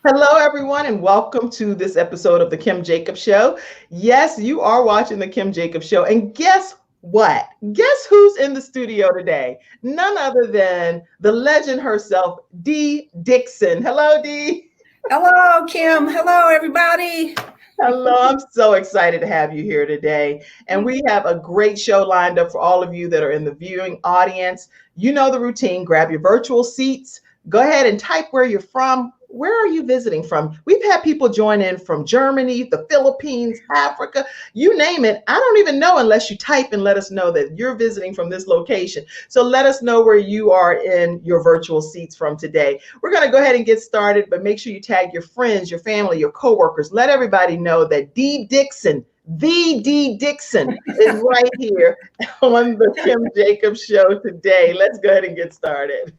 Hello, everyone, and welcome to this episode of The Kim Jacobs Show. Yes, you are watching The Kim Jacobs Show. And guess what? Guess who's in the studio today? None other than the legend herself, Dee Dixon. Hello, Dee. Hello, Kim. Hello, everybody. Hello, I'm so excited to have you here today. And we have a great show lined up for all of you that are in the viewing audience. You know the routine. Grab your virtual seats. Go ahead and type where you're from. Where are you visiting from? We've had people join in from Germany, the Philippines, Africa, you name it. I don't even know unless you type and let us know that you're visiting from this location. So let us know where you are in your virtual seats from today. We're going to go ahead and get started, but make sure you tag your friends, your family, your coworkers. Let everybody know that Dee Dixon, the Dee Dixon, is right here on the Kim Jacobs Show today. Let's go ahead and get started.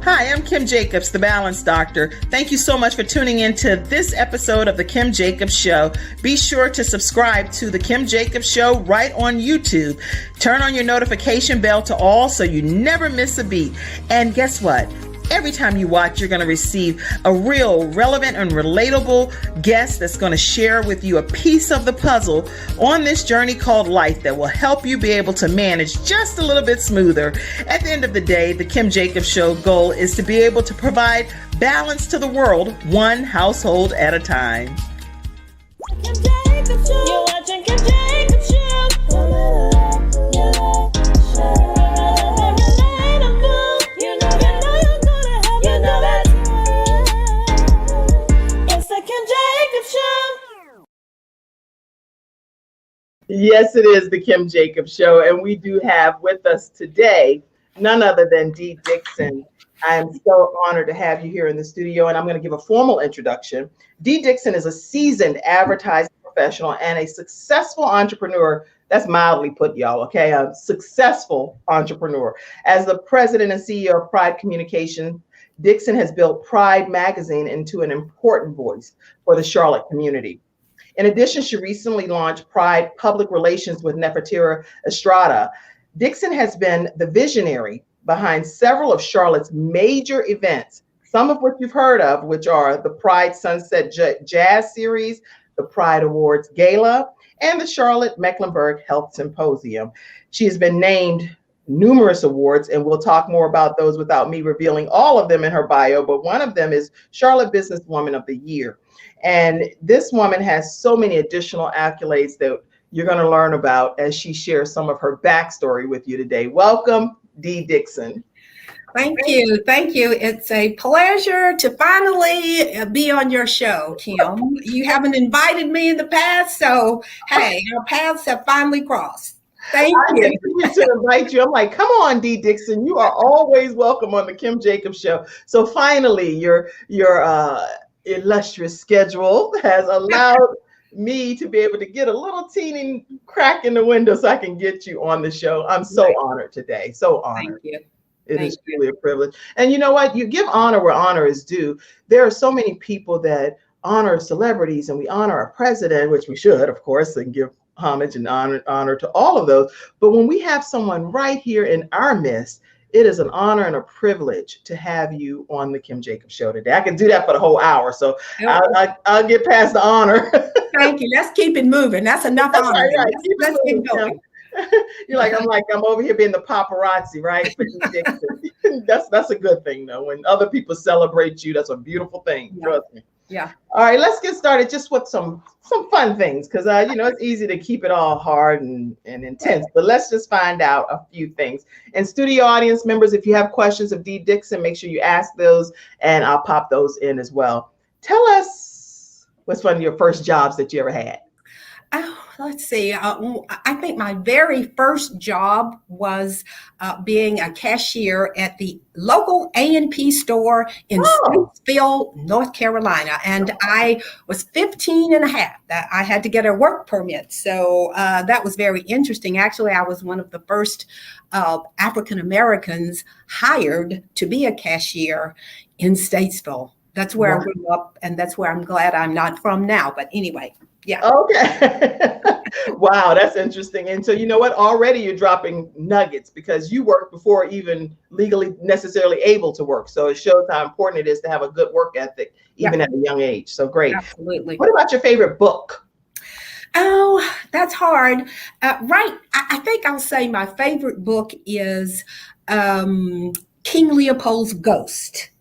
Hi, I'm Kim Jacobs, the Balance Doctor. Thank you so much for tuning in to this episode of the Kim Jacobs Show. Be sure to subscribe to the Kim Jacobs Show right on YouTube. Turn on your notification bell to all so you never miss a beat. And guess what? Every time you watch, you're going to receive a real relevant and relatable guest that's going to share with you a piece of the puzzle on this journey called life that will help you be able to manage just a little bit smoother. At the end of the day, the Kim Jacobs Show goal is to be able to provide balance to the world, one household at a time. Kim Jacobs Show. You're watching Kim Jacobs Show. Yes, it is the Kim Jacobs Show, and we do have with us today none other than Dee Dixon. I am so honored to have you here in the studio, and I'm going to give a formal introduction. Dee Dixon is a seasoned advertising professional and a successful entrepreneur. That's mildly put, y'all, okay? A successful entrepreneur. As the president and CEO of Pride Communication, Dixon has built Pride Magazine into an important voice for the Charlotte community. In addition, she recently launched Pride Public Relations with Nefertira Estrada. Dixon has been the visionary behind several of Charlotte's major events, some of which you've heard of, which are the Pride Sunset Jazz Series, the Pride Awards Gala, and the Charlotte Mecklenburg Health Symposium. She has been named numerous awards, and we'll talk more about those without me revealing all of them in her bio, but one of them is Charlotte Businesswoman of the Year. And this woman has so many additional accolades that you're going to learn about as she shares some of her backstory with you today. Welcome, Dee Dixon. Thank you. Thank you. It's a pleasure to finally be on your show, Kim. You haven't invited me in the past, so hey, our paths have finally crossed. Thank you. I continue to invite you. I'm like, come on, Dee Dixon. You are always welcome on the Kim Jacobs Show. So finally, your illustrious schedule has allowed me to be able to get a little teeny crack in the window so I can get you on the show. I'm so honored today. So honored. Thank you. It is truly a privilege. And you know what? You give honor where honor is due. There are so many people that honor celebrities, and we honor our president, which we should, of course, and give homage and honor to all of those. But when we have someone right here in our midst, it is an honor and a privilege to have you on the Kim Jacobs Show today. I can do that for the whole hour, so I'll get past the honor. Thank you. Let's keep it moving. That's enough honor. Right. Let's keep going. You're like, I'm over here being the paparazzi, right? That's a good thing, though. When other people celebrate you, that's a beautiful thing. Trust me. Yeah. All right, let's get started just with some fun things, because it's easy to keep it all hard and intense, but let's just find out a few things. And studio audience members, if you have questions of Dee Dixon, make sure you ask those, and I'll pop those in as well. Tell us what's one of your first jobs that you ever had. Oh, let's see. I think my very first job was being a cashier at the local A&P store in Statesville, North Carolina. And I was 15 and a half. I had to get a work permit. So that was very interesting. Actually, I was one of the first African Americans hired to be a cashier in Statesville. That's where I grew up, and that's where I'm glad I'm not from now. But anyway. Yeah. Okay. Wow, that's interesting. And so you know what? Already you're dropping nuggets because you worked before even legally necessarily able to work. So it shows how important it is to have a good work ethic even Yeah, at a young age. So great. absolutely. What about your favorite book? Oh, that's hard. Right. I think I'll say my favorite book is um, King Leopold's Ghost.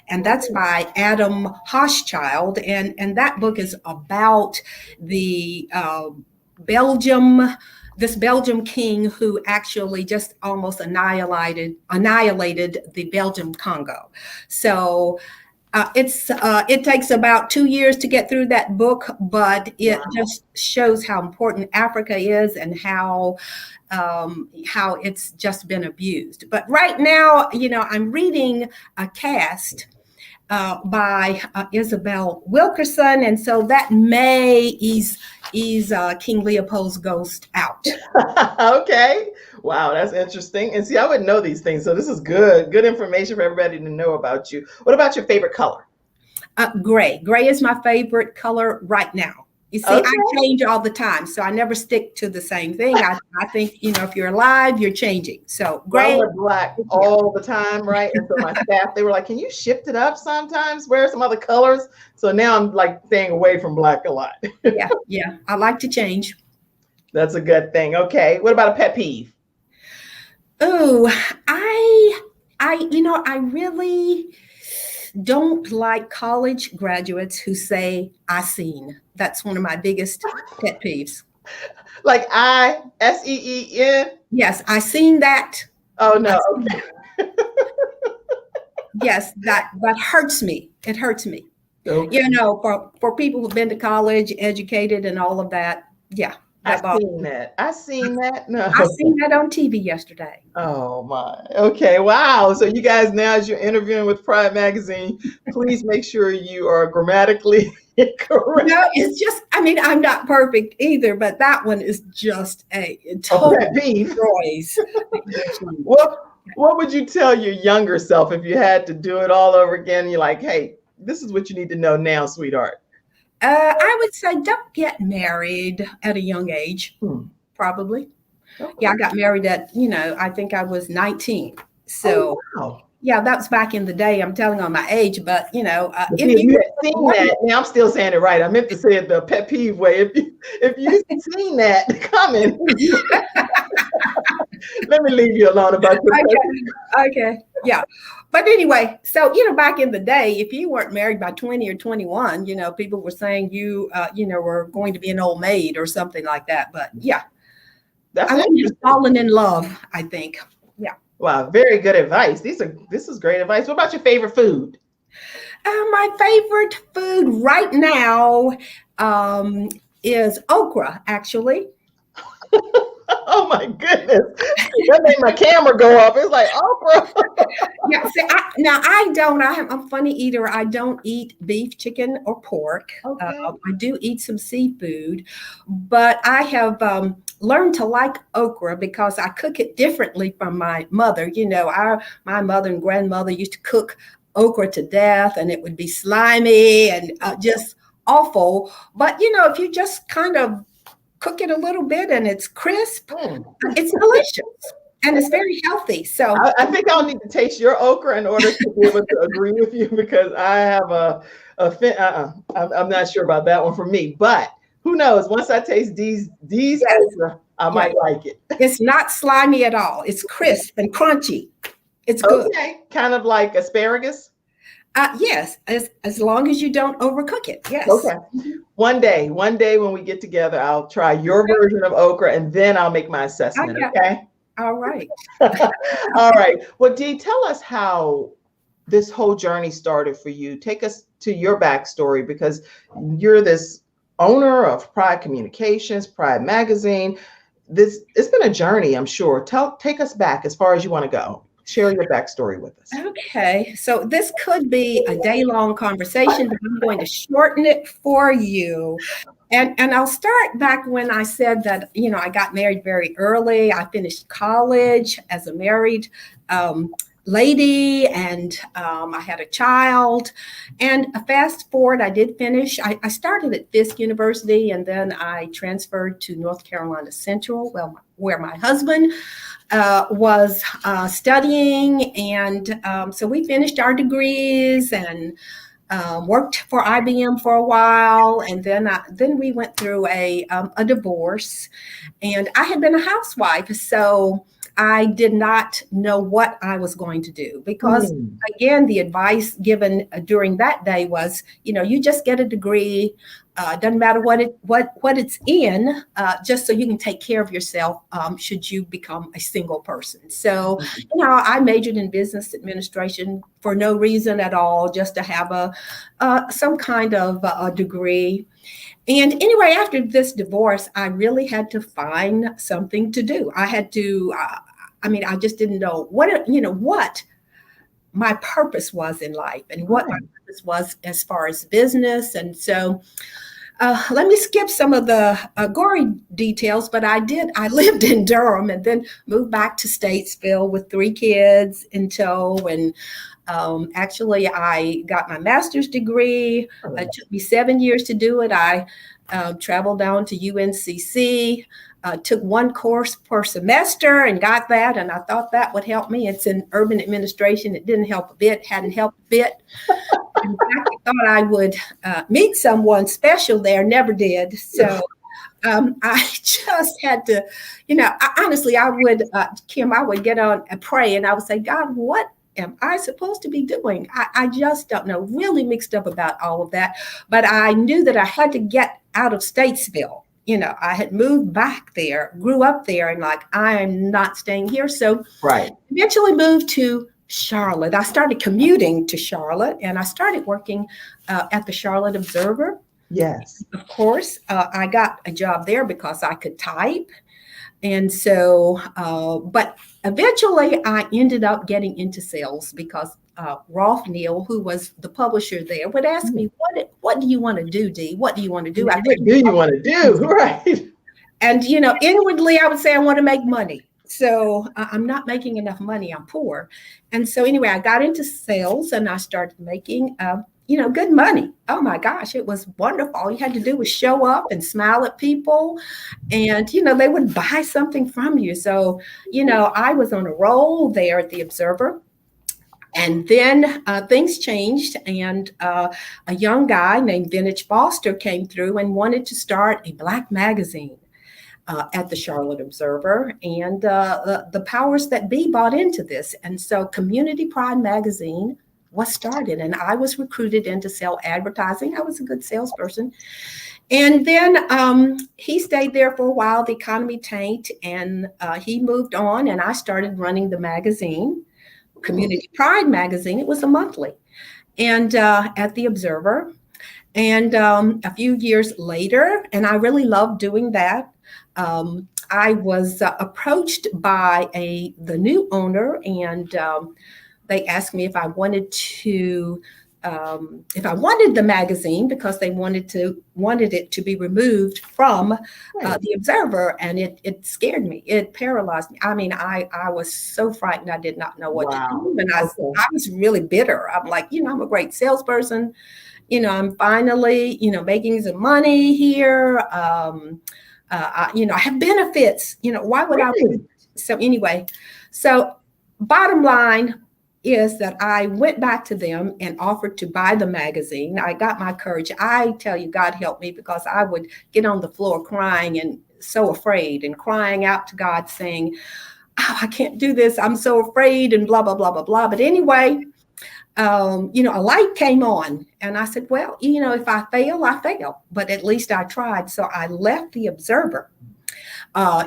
And that's by Adam Hochschild. And that book is about the Belgium, this Belgium king who actually just almost annihilated the Belgium Congo. So it takes about 2 years to get through that book, but it just shows how important Africa is and how it's just been abused. But right now, I'm reading a cast by Isabel Wilkerson, and so that may ease King Leopold's ghost out. Okay. Wow, that's interesting. And see, I wouldn't know these things. So this is good information for everybody to know about you. What about your favorite color? Gray. Gray is my favorite color right now. You see, Okay. I change all the time, so I never stick to the same thing. I think, if you're alive, you're changing. So Well, I gray, wear black all the time, right? And so my staff, they were like, can you shift it up sometimes? Wear some other colors. So now I'm like staying away from black a lot. yeah. I like to change. That's a good thing. Okay. What about a pet peeve? Oh, I really don't like college graduates who say I seen. That's one of my biggest pet peeves. Like ISEEN? Yes, I seen that. Oh I no. seen that. Yes, that hurts me. It hurts me. Okay. For people who've been to college, educated, and all of that. Yeah, I that bothers seen me. that. I seen that. No. I seen that on TV yesterday. Oh my. Okay. Wow. So you guys now, as you're interviewing with Pride Magazine, please make sure you are grammatically correct. No, it's just, I'm not perfect either, but that one is just a Oh, total pet peeve. destroys. What would you tell your younger self if you had to do it all over again? You're like, hey, this is what you need to know now, sweetheart. I would say don't get married at a young age, probably. Okay. Yeah, I got married at, I think I was 19. So, wow. yeah, that was back in the day. I'm telling on my age, but, But see, if you had seen that, now I'm still saying it right. I meant to say it the pet peeve way. If you seen that coming, let me leave you alone about your Okay. Yeah. But anyway, so, back in the day, if you weren't married by 20 or 21, people were saying you, were going to be an old maid or something like that. But yeah, That's I wouldn't have interesting. fallen in love, I think. Yeah. Wow, very good advice. This is great advice. What about your favorite food? My favorite food right now is okra, actually. Oh my goodness. That made my camera go up. It's like okra. Yeah, see, I'm a funny eater. I don't eat beef, chicken, or pork. Okay. I do eat some seafood, but I have learned to like okra because I cook it differently from my mother. My mother and grandmother used to cook okra to death, and it would be slimy and just awful. But, if you just kind of cook it a little bit and it's crisp, it's delicious. And it's very healthy. So I think I'll need to taste your okra in order to be able to agree with you because I have I'm not sure about that one for me. But who knows? Once I taste Dee's Yes. okra, I might like it. It's not slimy at all. It's crisp and crunchy. It's good. Okay, kind of like asparagus. Yes, as long as you don't overcook it. Yes. Okay. One day when we get together, I'll try your version of okra and then I'll make my assessment. Okay. All right. All right. Well, Dee, tell us how this whole journey started for you. Take us to your backstory because you're this owner of Pride Communications, Pride Magazine. It's been a journey, I'm sure. Take us back as far as you want to go. Share your backstory with us. Okay. So this could be a day-long conversation, but I'm going to shorten it for you. And I'll start back when I said that, I got married very early. I finished college as a married lady, and I had a child. And fast forward, I did finish. I started at Fisk University, and then I transferred to North Carolina Central, where my husband was studying. And so we finished our degrees and worked for IBM for a while, and then we went through a divorce, and I had been a housewife, so I did not know what I was going to do because, again, the advice given during that day was, you just get a degree. Doesn't matter what it's in, just so you can take care of yourself should you become a single person. So, I majored in business administration for no reason at all, just to have some kind of a degree. And anyway, after this divorce, I really had to find something to do. I had to, I just didn't know what my purpose was in life and what my purpose was as far as business. And so let me skip some of the gory details, but I lived in Durham and then moved back to Statesville with 3 kids in tow. And actually, I got my master's degree. It took me 7 years to do it. I traveled down to UNCC, took 1 course per semester and got that. And I thought that would help me. It's in urban administration. It didn't help a bit, hadn't helped a bit. In fact, I thought I would meet someone special there, never did. So I just had to, honestly, I would, Kim, I would get on and pray and I would say, God, what am I supposed to be doing? I just don't know, really mixed up about all of that. But I knew that I had to get out of Statesville. I had moved back there, grew up there, and I'm not staying here. So eventually moved to Charlotte. I started commuting to Charlotte, and I started working at the Charlotte Observer. Yes. Of course, I got a job there because I could type. And so, but eventually I ended up getting into sales because Rolf Neal, who was the publisher there, would ask me, what do you want to do, Dee? What do you want to do? What do you want to do? Right. And, inwardly, I would say I want to make money. So I'm not making enough money. I'm poor. And so anyway, I got into sales and I started making, good money. Oh my gosh, it was wonderful. All you had to do was show up and smile at people and, they would buy something from you. So, I was on a roll there at the Observer. And then things changed, and a young guy named Vintage Foster came through and wanted to start a Black magazine at the Charlotte Observer, and the powers that be bought into this. And so Community Pride magazine was started, and I was recruited in to sell advertising. I was a good salesperson. And then he stayed there for a while. The economy tanked, and he moved on, and I started running the magazine. Community Pride magazine. It was a monthly, and at the Observer. And a few years later, and I really loved doing that. I was approached by the new owner, and they asked me if I wanted the magazine because they wanted it to be removed from the Observer, and it scared me. It paralyzed me. I was so frightened. I did not know what to do, and I was really bitter. I'm like, I'm a great salesperson. I'm finally, making some money here. I have benefits. Why would I? So anyway, bottom line is that I went back to them and offered to buy the magazine. I got my courage. I tell you, God helped me, because I would get on the floor crying and so afraid and crying out to God saying, oh, I can't do this. I'm so afraid and blah, blah, blah, blah, blah. But anyway, a light came on and I said, well, if I fail, I fail, but at least I tried. So I left the Observer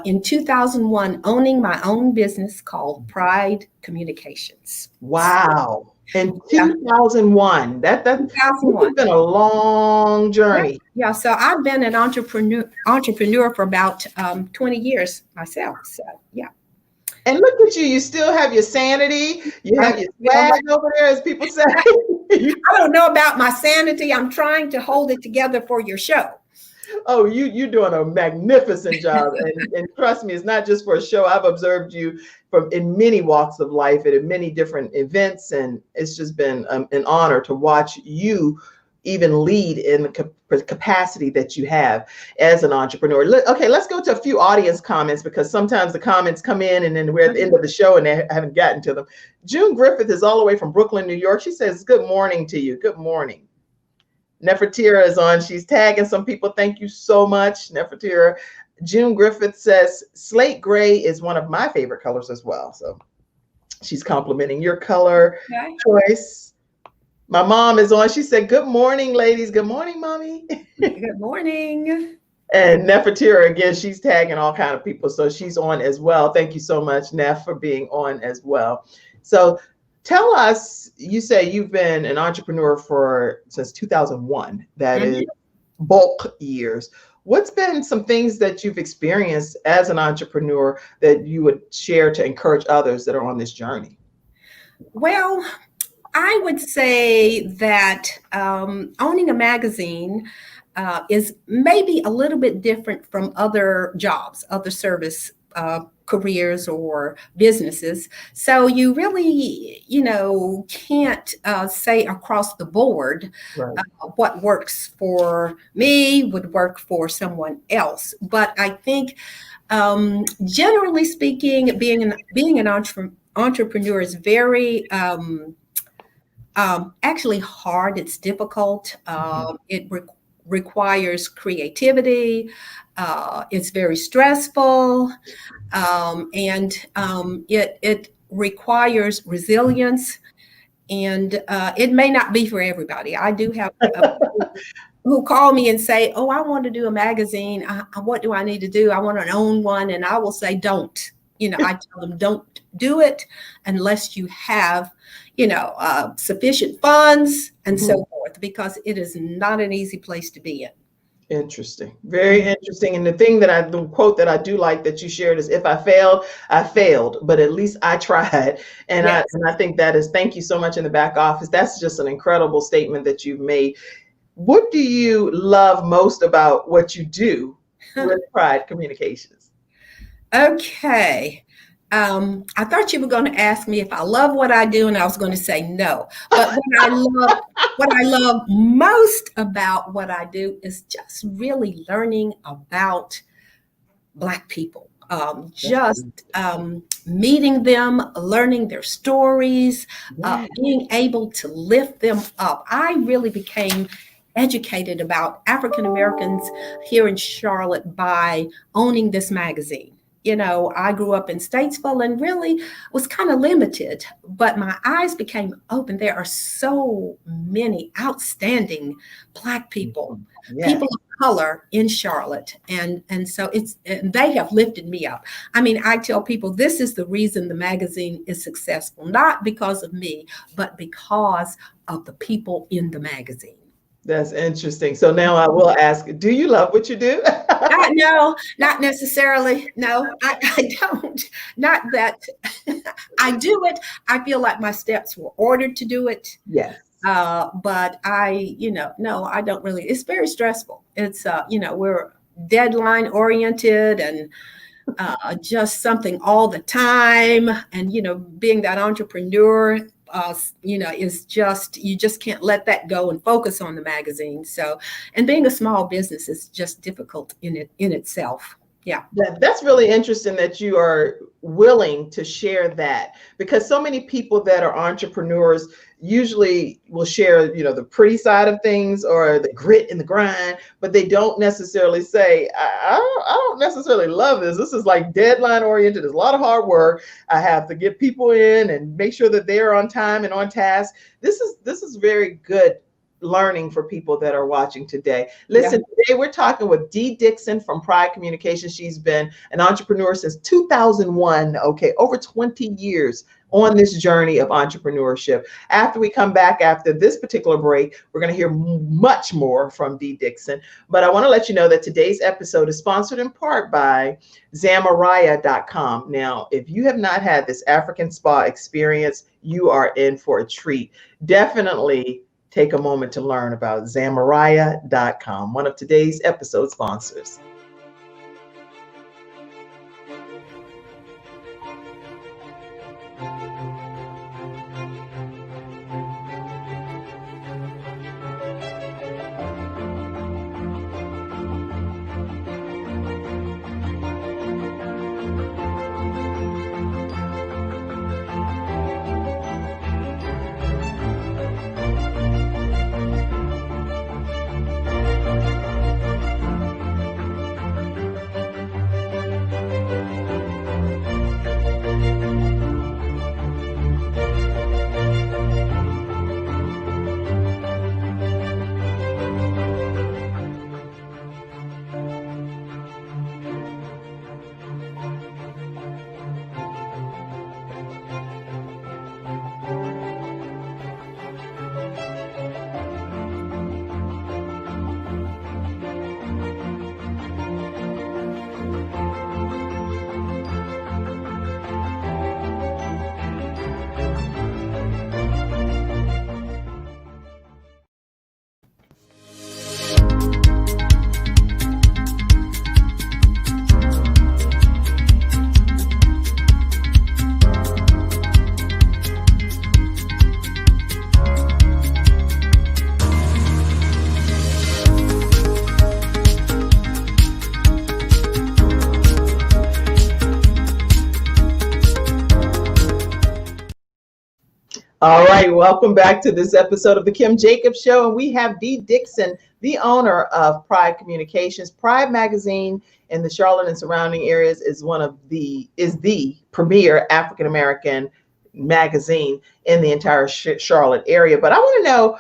in 2001, owning my own business called Pride Communications. Wow. In 2001, that's been a long journey. Yeah. So I've been an entrepreneur for about 20 years myself. So yeah. And look at you still have your sanity. You have your swag over there, as people say. I don't know about my sanity. I'm trying to hold it together for your show. Oh, you're doing a magnificent job. And trust me, it's not just for a show. I've observed you from in many walks of life and in many different events. And it's just been an honor to watch you even lead in the capacity that you have as an entrepreneur. Okay, let's go to a few audience comments, because sometimes the comments come in and then we're at the end of the show and they haven't gotten to them. June Griffith is all the way from Brooklyn, New York. She says, good morning to you. Good morning. Nefertira is on. She's tagging some people. Thank you so much, Nefertira. June Griffith says, slate gray is one of my favorite colors as well. So she's complimenting your color choice. My mom is on. She said, good morning, ladies. Good morning, mommy. Good morning. And Nefertira, again, she's tagging all kind of people. So she's on as well. Thank you so much, Nef, for being on as well. So tell us, you say you've been an entrepreneur since 2001. That is bulk years. What's been some things that you've experienced as an entrepreneur that you would share to encourage others that are on this journey? Well, I would say that owning a magazine is maybe a little bit different from other jobs, other service careers or businesses. So you really, can't say across the board what works for me would work for someone else. But I think, generally speaking, being an entrepreneur is very actually hard. It's difficult. It requires creativity. It's very stressful, and it requires resilience. And it may not be for everybody. I do have who call me and say, "Oh, I want to do a magazine. What do I need to do? I want to own one." And I will say, "Don't." I tell them, "Don't do it unless you have, sufficient funds and so forth, because it is not an easy place to be in." Interesting. Very interesting. And the quote that I do like that you shared is, if I failed, I failed, but at least I tried. And yes. I think that is, thank you so much in the back office. That's just an incredible statement that you've made. What do you love most about what you do with Pride Communications? Okay. I thought you were going to ask me if I love what I do, and I was going to say no. But what I love most about what I do is just really learning about Black people. Meeting them, learning their stories, being able to lift them up. I really became educated about African Americans here in Charlotte by owning this magazine. I grew up in Statesville and really was kind of limited, but my eyes became open. There are so many outstanding Black people, people of color in Charlotte. And so they have lifted me up. I mean, I tell people this is the reason the magazine is successful, not because of me, but because of the people in the magazine. That's interesting. So now I will ask, do you love what you do? No, not necessarily. No, I don't. Not that I do it. I feel like my steps were ordered to do it. Yes. But no, I don't really. It's very stressful. It's, we're deadline oriented and just something all the time. And, being that entrepreneur, is just, you just can't let that go and focus on the magazine. So, and being a small business is just difficult in itself. Yeah. That's really interesting that you are willing to share that, because so many people that are entrepreneurs usually will share, the pretty side of things or the grit and the grind, but they don't necessarily say, I don't necessarily love this. This is like deadline oriented. There's a lot of hard work. I have to get people in and make sure that they're on time and on task. This is very good learning for people that are watching today. Listen, today we're talking with Dee Dixon from Pride Communications. She's been an entrepreneur since 2001. Okay, over 20 years on this journey of entrepreneurship. After we come back after this particular break, we're going to hear much more from Dee Dixon. But I want to let you know that today's episode is sponsored in part by Zamaraya.com. Now, if you have not had this African spa experience, you are in for a treat. Definitely take a moment to learn about Zamariah.com, one of today's episode sponsors. All right, welcome back to this episode of the Kim Jacobs Show, and we have Dee Dixon, the owner of Pride Communications. Pride magazine in the Charlotte and surrounding areas is the premier African American magazine in the entire Charlotte area. But I want to know,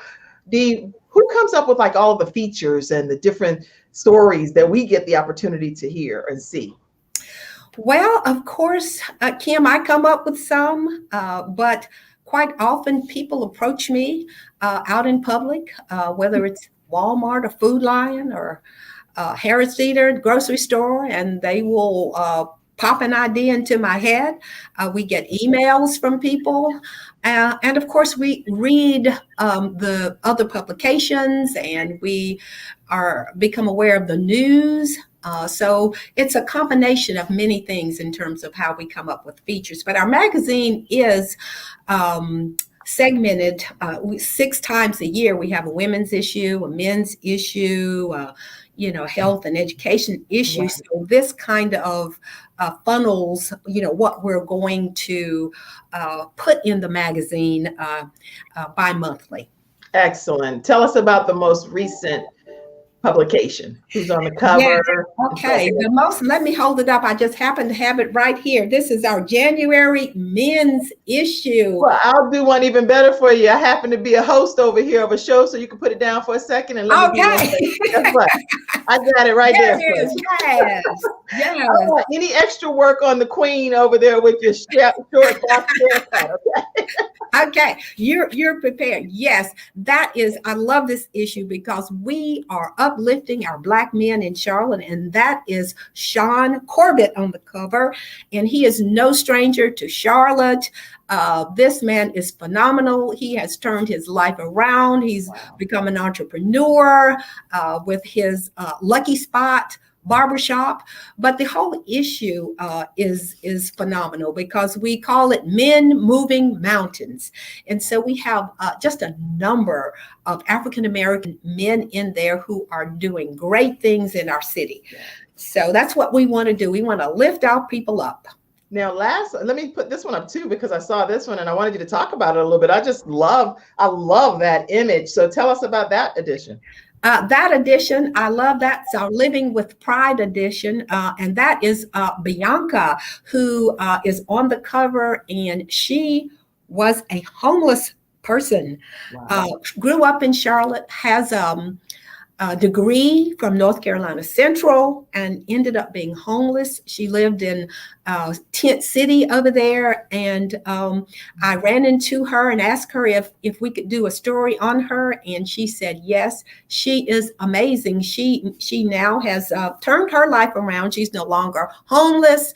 Dee, who comes up with like all the features and the different stories that we get the opportunity to hear and see? Well, of course, Kim, I come up with some, but quite often people approach me out in public, whether it's Walmart or Food Lion or Harris Teeter grocery store, and they will pop an idea into my head. We get emails from people. And of course, we read the other publications, and we become aware of the news. So it's a combination of many things in terms of how we come up with features. But our magazine is segmented 6 times a year. We have a women's issue, a men's issue, health and education issue. Right. So this kind of funnels, what we're going to put in the magazine bi-monthly. Excellent. Tell us about the most recent publication. Who's on the cover? Yeah. Okay. Let me hold it up. I just happen to have it right here. This is our January men's issue. Well, I'll do one even better for you. I happen to be a host over here of a show, so you can put it down for a second and let me Guess what? I got it right there. It is. Yes. Yes. Any extra work on the queen over there with your short box haircut? Okay. Okay, you're prepared. Yes, I love this issue because we are uplifting our Black men in Charlotte, and that is Sean Corbett on the cover, and he is no stranger to Charlotte. This man is phenomenal. He has turned his life around. He's become an entrepreneur with his Lucky Spot barbershop, but the whole issue is phenomenal because we call it Men Moving Mountains. And so we have just a number of African-American men in there who are doing great things in our city. So that's what we want to do. We want to lift our people up. Now, let me put this one up too, because I saw this one and I wanted you to talk about it a little bit. I love that image. So tell us about that edition. That edition, I love that. It's our Living with Pride edition. And that is Bianca, who is on the cover. And she was a homeless person, grew up in Charlotte, has a degree from North Carolina Central, and ended up being homeless. She lived in Tent City over there, and I ran into her and asked her if we could do a story on her, and she said yes. She is amazing. She now has turned her life around. She's no longer homeless,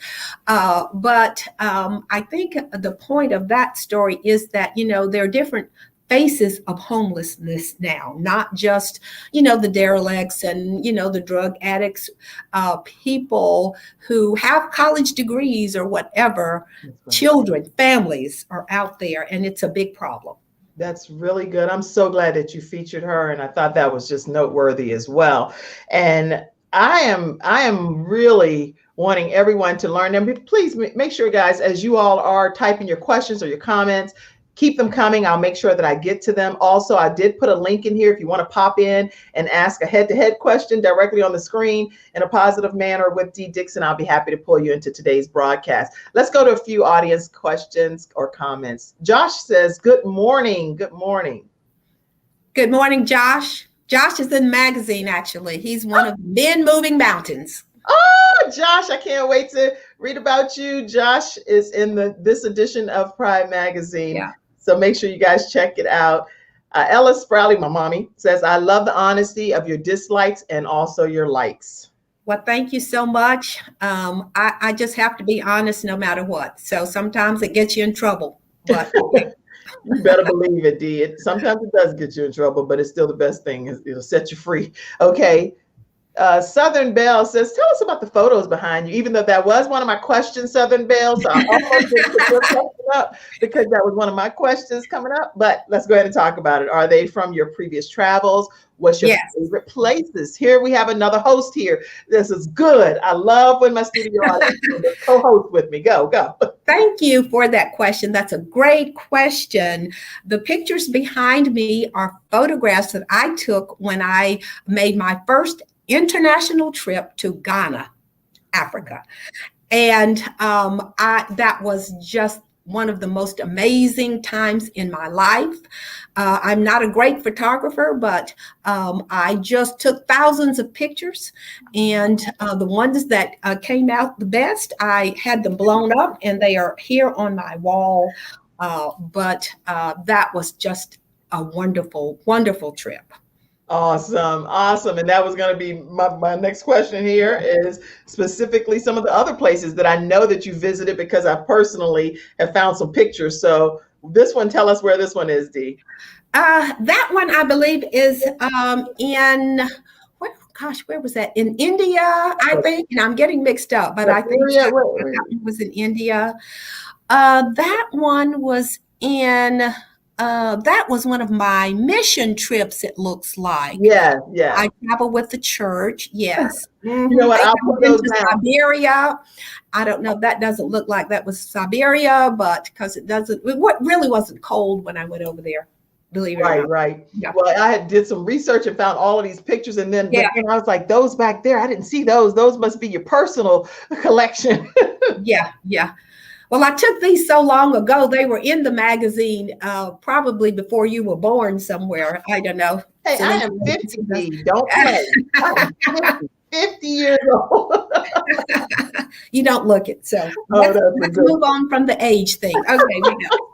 but I think the point of that story is that there are different faces of homelessness now, not just, the derelicts and, the drug addicts, people who have college degrees or whatever, children, families are out there, and it's a big problem. That's really good. I'm so glad that you featured her, and I thought that was just noteworthy as well. And I am really wanting everyone to learn them. Please make sure, guys, as you all are typing your questions or your comments, keep them coming. I'll make sure that I get to them. Also, I did put a link in here if you want to pop in and ask a head-to-head question directly on the screen in a positive manner with Dee Dixon. I'll be happy to pull you into today's broadcast. Let's go to a few audience questions or comments. Josh says, good morning. Good morning. Good morning, Josh. Josh is in the magazine, actually. He's one of Men Moving Mountains. Oh, Josh, I can't wait to read about you. Josh is in this edition of Pride Magazine. Yeah. So make sure you guys check it out. Ella Sprowley, my mommy, says, I love the honesty of your dislikes and also your likes. Well, thank you so much. I just have to be honest no matter what. So sometimes it gets you in trouble. But you better believe it, Dee. Sometimes it does get you in trouble, but it's still the best thing. It'll set you free. Okay. Southern Belle says, tell us about the photos behind you, even though that was one of my questions, Southern Belle. So I almost didn't put your question up because that was one of my questions coming up. But let's go ahead and talk about it. Are they from your previous travels? What's your favorite places? Here we have another host here. This is good. I love when my studio audience co-host with me. Go. Thank you for that question. That's a great question. The pictures behind me are photographs that I took when I made my first international trip to Ghana, Africa. And that was just one of the most amazing times in my life. I'm not a great photographer, but I just took thousands of pictures, and the ones that came out the best, I had them blown up and they are here on my wall. But that was just a wonderful, wonderful trip. Awesome. And that was going to be my next question here is specifically some of the other places that I know that you visited because I personally have found some pictures. So this one, tell us where this one is, Dee. That one, I believe, is where was that? In India, I think, and I'm getting mixed up, but I think that one was in India. That one was in... that was one of my mission trips, it looks like. Yeah. I travel with the church, yes. You know what? I'll put those down. Siberia. I don't know. That doesn't look like that was Siberia, but because it really wasn't cold when I went over there. Believe it or not. Right. Yeah. Well, I did some research and found all of these pictures, and then I was like, those back there, I didn't see those. Those must be your personal collection. Yeah. Well, I took these so long ago. They were in the magazine probably before you were born somewhere. I don't know. Hey, I am 50. Don't play. I am 50 years old. You don't look it. So let's move on from the age thing. Okay, we know.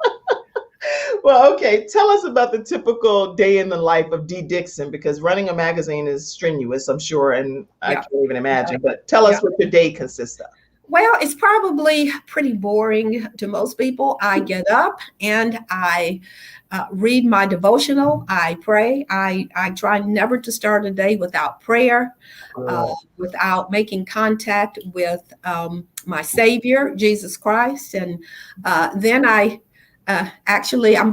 Well, okay. Tell us about the typical day in the life of Dee Dixon, because running a magazine is strenuous, I'm sure, and I can't even imagine. But tell us what your day consists of. Well, it's probably pretty boring to most people. I get up and I read my devotional. I pray. I try never to start a day without prayer, without making contact with my Savior, Jesus Christ. And then I'm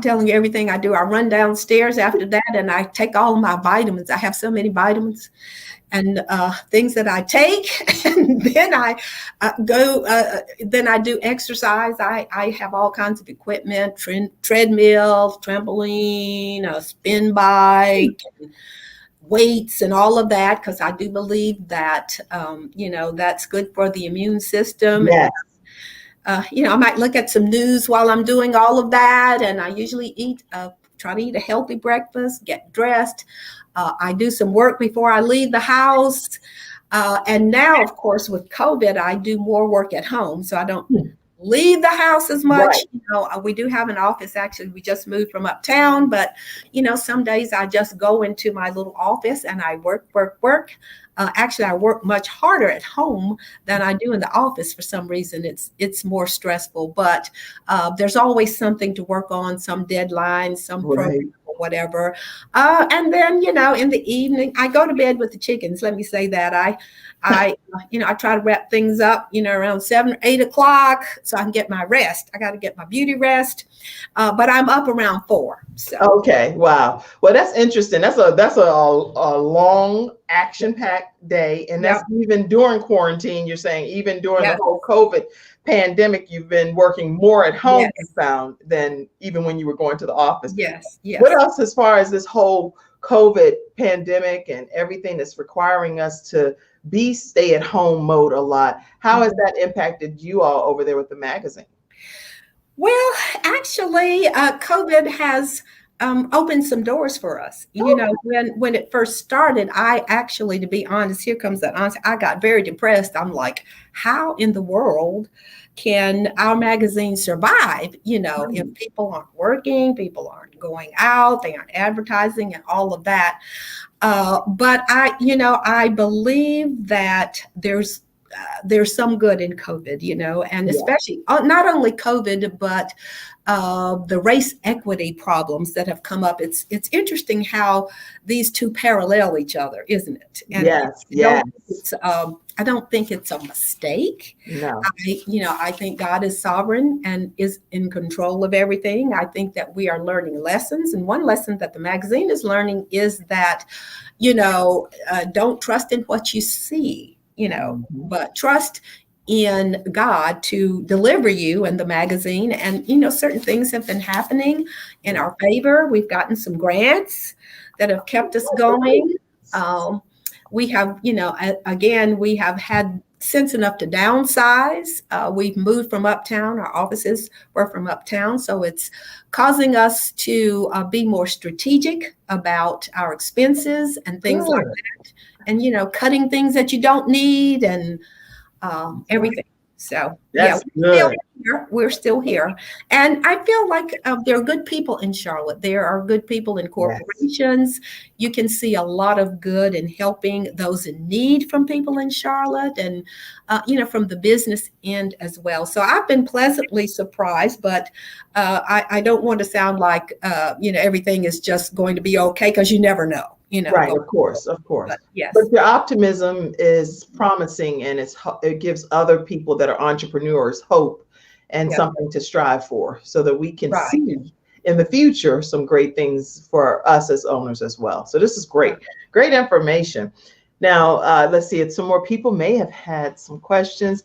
telling you everything I do. I run downstairs after that and I take all of my vitamins. I have so many vitamins and things that I take, and then I then I do exercise. I have all kinds of equipment, treadmill, trampoline, a spin bike, weights, and all of that, because I do believe that, that's good for the immune system. Yes. And, I might look at some news while I'm doing all of that, and I usually try to eat a healthy breakfast, get dressed. I do some work before I leave the house. And now, of course, with COVID, I do more work at home. So I don't leave the house as much. Right. You know, we do have an office. Actually, we just moved from uptown, but you know, some days I just go into my little office and I work. Actually, I work much harder at home than I do in the office. For some reason, it's more stressful. But there's always something to work on, some deadline, some Right. program or whatever. And then, you know, in the evening, I go to bed with the chickens. Let me say that I try to wrap things up, you know, around 7 or 8 o'clock so I can get my rest. I got to get my beauty rest, but I'm up around 4. So. Okay. Wow. Well, that's interesting. That's a long action-packed day, and that's even during quarantine. You're saying even during the whole COVID pandemic, you've been working more at home, you found, than even when you were going to the office. Yes. What else, as far as this whole COVID pandemic and everything that's requiring us to be stay-at-home mode a lot? How has that impacted you all over there with the magazine? Well, actually, COVID has opened some doors for us. You know, when it first started, I actually, to be honest, here comes that honest, I got very depressed. I'm like, how in the world can our magazine survive? You know, if people aren't working, people aren't going out, they aren't advertising and all of that. But I believe that there's some good in COVID, you know, and especially not only COVID, but the race equity problems that have come up. It's interesting how these two parallel each other, isn't it? And I don't think it's a mistake. No. I think God is sovereign and is in control of everything. I think that we are learning lessons. And one lesson that the magazine is learning is that, don't trust in what you see, but trust in God to deliver you and the magazine. And, certain things have been happening in our favor. We've gotten some grants that have kept us going. We have, we have had sense enough to downsize. We've moved from uptown. Our offices were from uptown. So it's causing us to be more strategic about our expenses and things like that. And, cutting things that you don't need and everything. So we're still here. And I feel like there are good people in Charlotte. There are good people in corporations. You can see a lot of good in helping those in need from people in Charlotte and, from the business end as well. So I've been pleasantly surprised, but I don't want to sound like, everything is just going to be okay, because you never know. Right, of course. But, but your optimism is promising, and it gives other people that are entrepreneurs hope and something to strive for, so that we can see in the future some great things for us as owners as well. So this is great information. Now, let's see, some more people may have had some questions.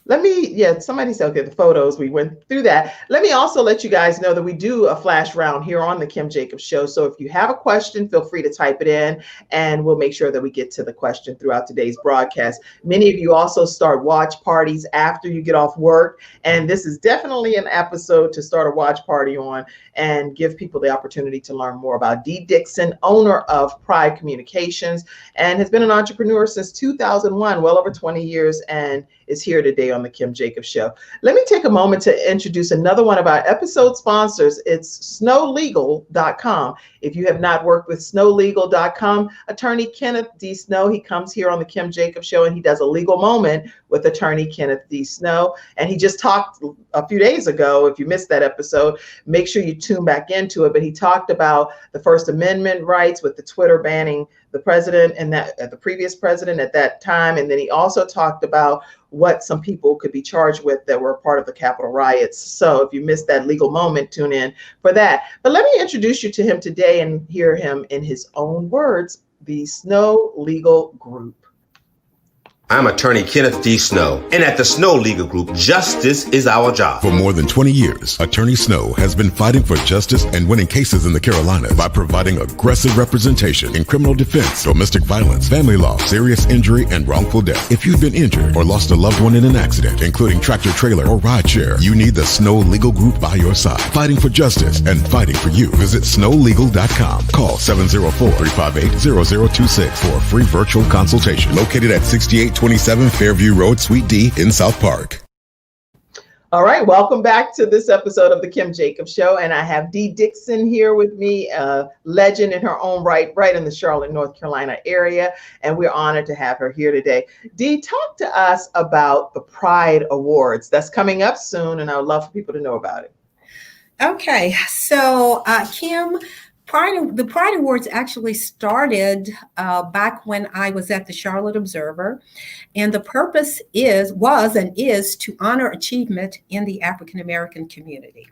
Somebody said, okay, the photos, we went through that. Let me also let you guys know that we do a flash round here on the Kim Jacobs Show. So if you have a question, feel free to type it in, and we'll make sure that we get to the question throughout today's broadcast. Many of you also start watch parties after you get off work, and this is definitely an episode to start a watch party on and give people the opportunity to learn more about Dee Dixon, owner of Pride Communications, and has been an entrepreneur since 2001, well over 20 years, and is here today on the Kim Jacobs Show. Let me take a moment to introduce another one of our episode sponsors. It's snowlegal.com. If you have not worked with snowlegal.com, attorney Kenneth D. Snow, he comes here on the Kim Jacobs Show and he does a legal moment with attorney Kenneth D. Snow. And he just talked a few days ago. If you missed that episode, make sure you tune back into it. But he talked about the First Amendment rights with the Twitter banning the president and the previous president at that time. And then he also talked about what some people could be charged with that were part of the Capitol riots. So if you missed that legal moment, tune in for that. But let me introduce you to him today and hear him in his own words, the Snow Legal Group. I'm attorney Kenneth D. Snow, and at the Snow Legal Group, justice is our job. For more than 20 years, Attorney Snow has been fighting for justice and winning cases in the Carolinas by providing aggressive representation in criminal defense, domestic violence, family law, serious injury, and wrongful death. If you've been injured or lost a loved one in an accident, including tractor trailer or rideshare, you need the Snow Legal Group by your side, fighting for justice and fighting for you. Visit snowlegal.com. Call 704-358-0026 for a free virtual consultation. Located at 6827 Fairview Road, Suite D in South Park. All right, welcome back to this episode of the Kim Jacobs Show, and I have Dee Dixon here with me, a legend in her own right, right in the Charlotte, North Carolina area, and we're honored to have her here today. Dee, talk to us about the Pride Awards. That's coming up soon, and I would love for people to know about it. Okay, so Kim, the Pride Awards actually started back when I was at the Charlotte Observer, and the purpose was and is to honor achievement in the African American community.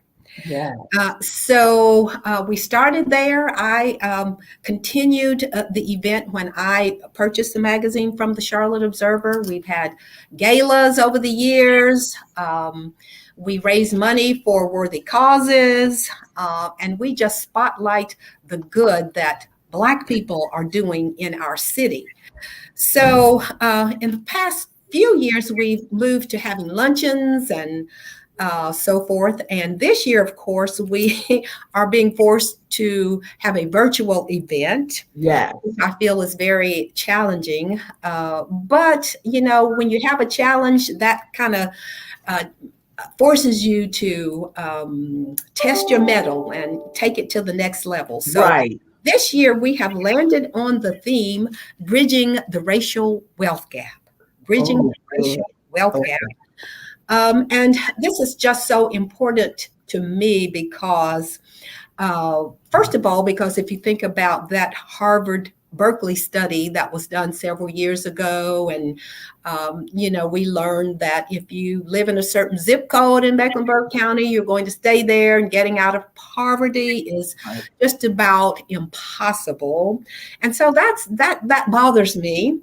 Yeah. So we started there. I continued the event when I purchased the magazine from the Charlotte Observer. We've had galas over the years. We raise money for worthy causes, and we just spotlight the good that Black people are doing in our city. So in the past few years, we've moved to having luncheons and so forth. And this year, of course, we are being forced to have a virtual event. Yeah. Which I feel is very challenging. But, you know, when you have a challenge, that kind of forces you to test your mettle and take it to the next level. So Right. this year we have landed on the theme, bridging the racial wealth gap. Bridging the racial wealth gap. And this is just so important to me because, first of all, because if you think about that Harvard Berkeley study that was done several years ago, and you know, we learned that if you live in a certain zip code in Mecklenburg County, you're going to stay there, and getting out of poverty is just about impossible. And so that bothers me.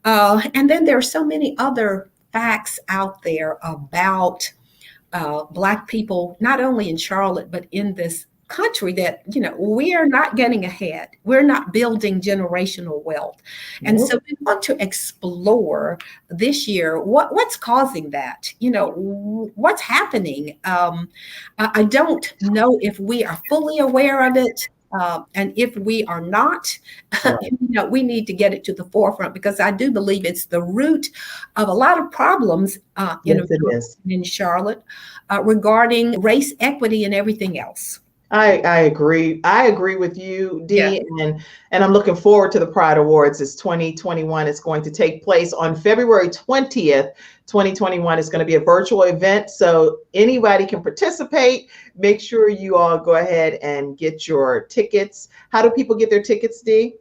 And then there are so many other facts out there about Black people, not only in Charlotte, but in this country, that, you know, we are not getting ahead. We're not building generational wealth. And so we want to explore this year what's causing that, you know, what's happening. I don't know if we are fully aware of it. And if we are not, you know, we need to get it to the forefront, because I do believe it's the root of a lot of problems in Charlotte regarding race, equity, and everything else. I agree. I agree with you, Dee, Yeah. and I'm looking forward to the Pride Awards. It's 2021. It's going to take place on February 20th. 2021 is going to be a virtual event, so anybody can participate. Make sure you all go ahead and get your tickets. How do people get their tickets, Dee?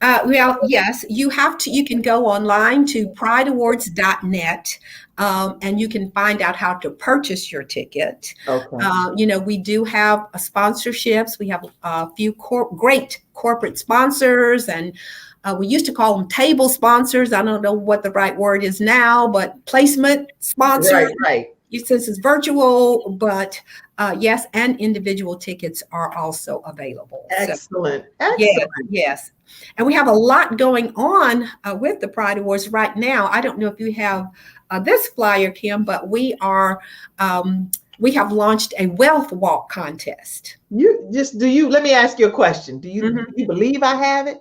Well, yes, you can go online to prideawards.net. And you can find out how to purchase your ticket. Okay. You know, we do have sponsorships. We have a few great corporate sponsors, and we used to call them table sponsors. I don't know what the right word is now, but placement sponsors. Right. Since it's virtual, but yes, and individual tickets are also available. Excellent. So, yes. And we have a lot going on with the Pride Awards right now. I don't know if you have this flyer, Kim, but we have launched a wealth walk contest. Let me ask you a question. Do you believe I have it?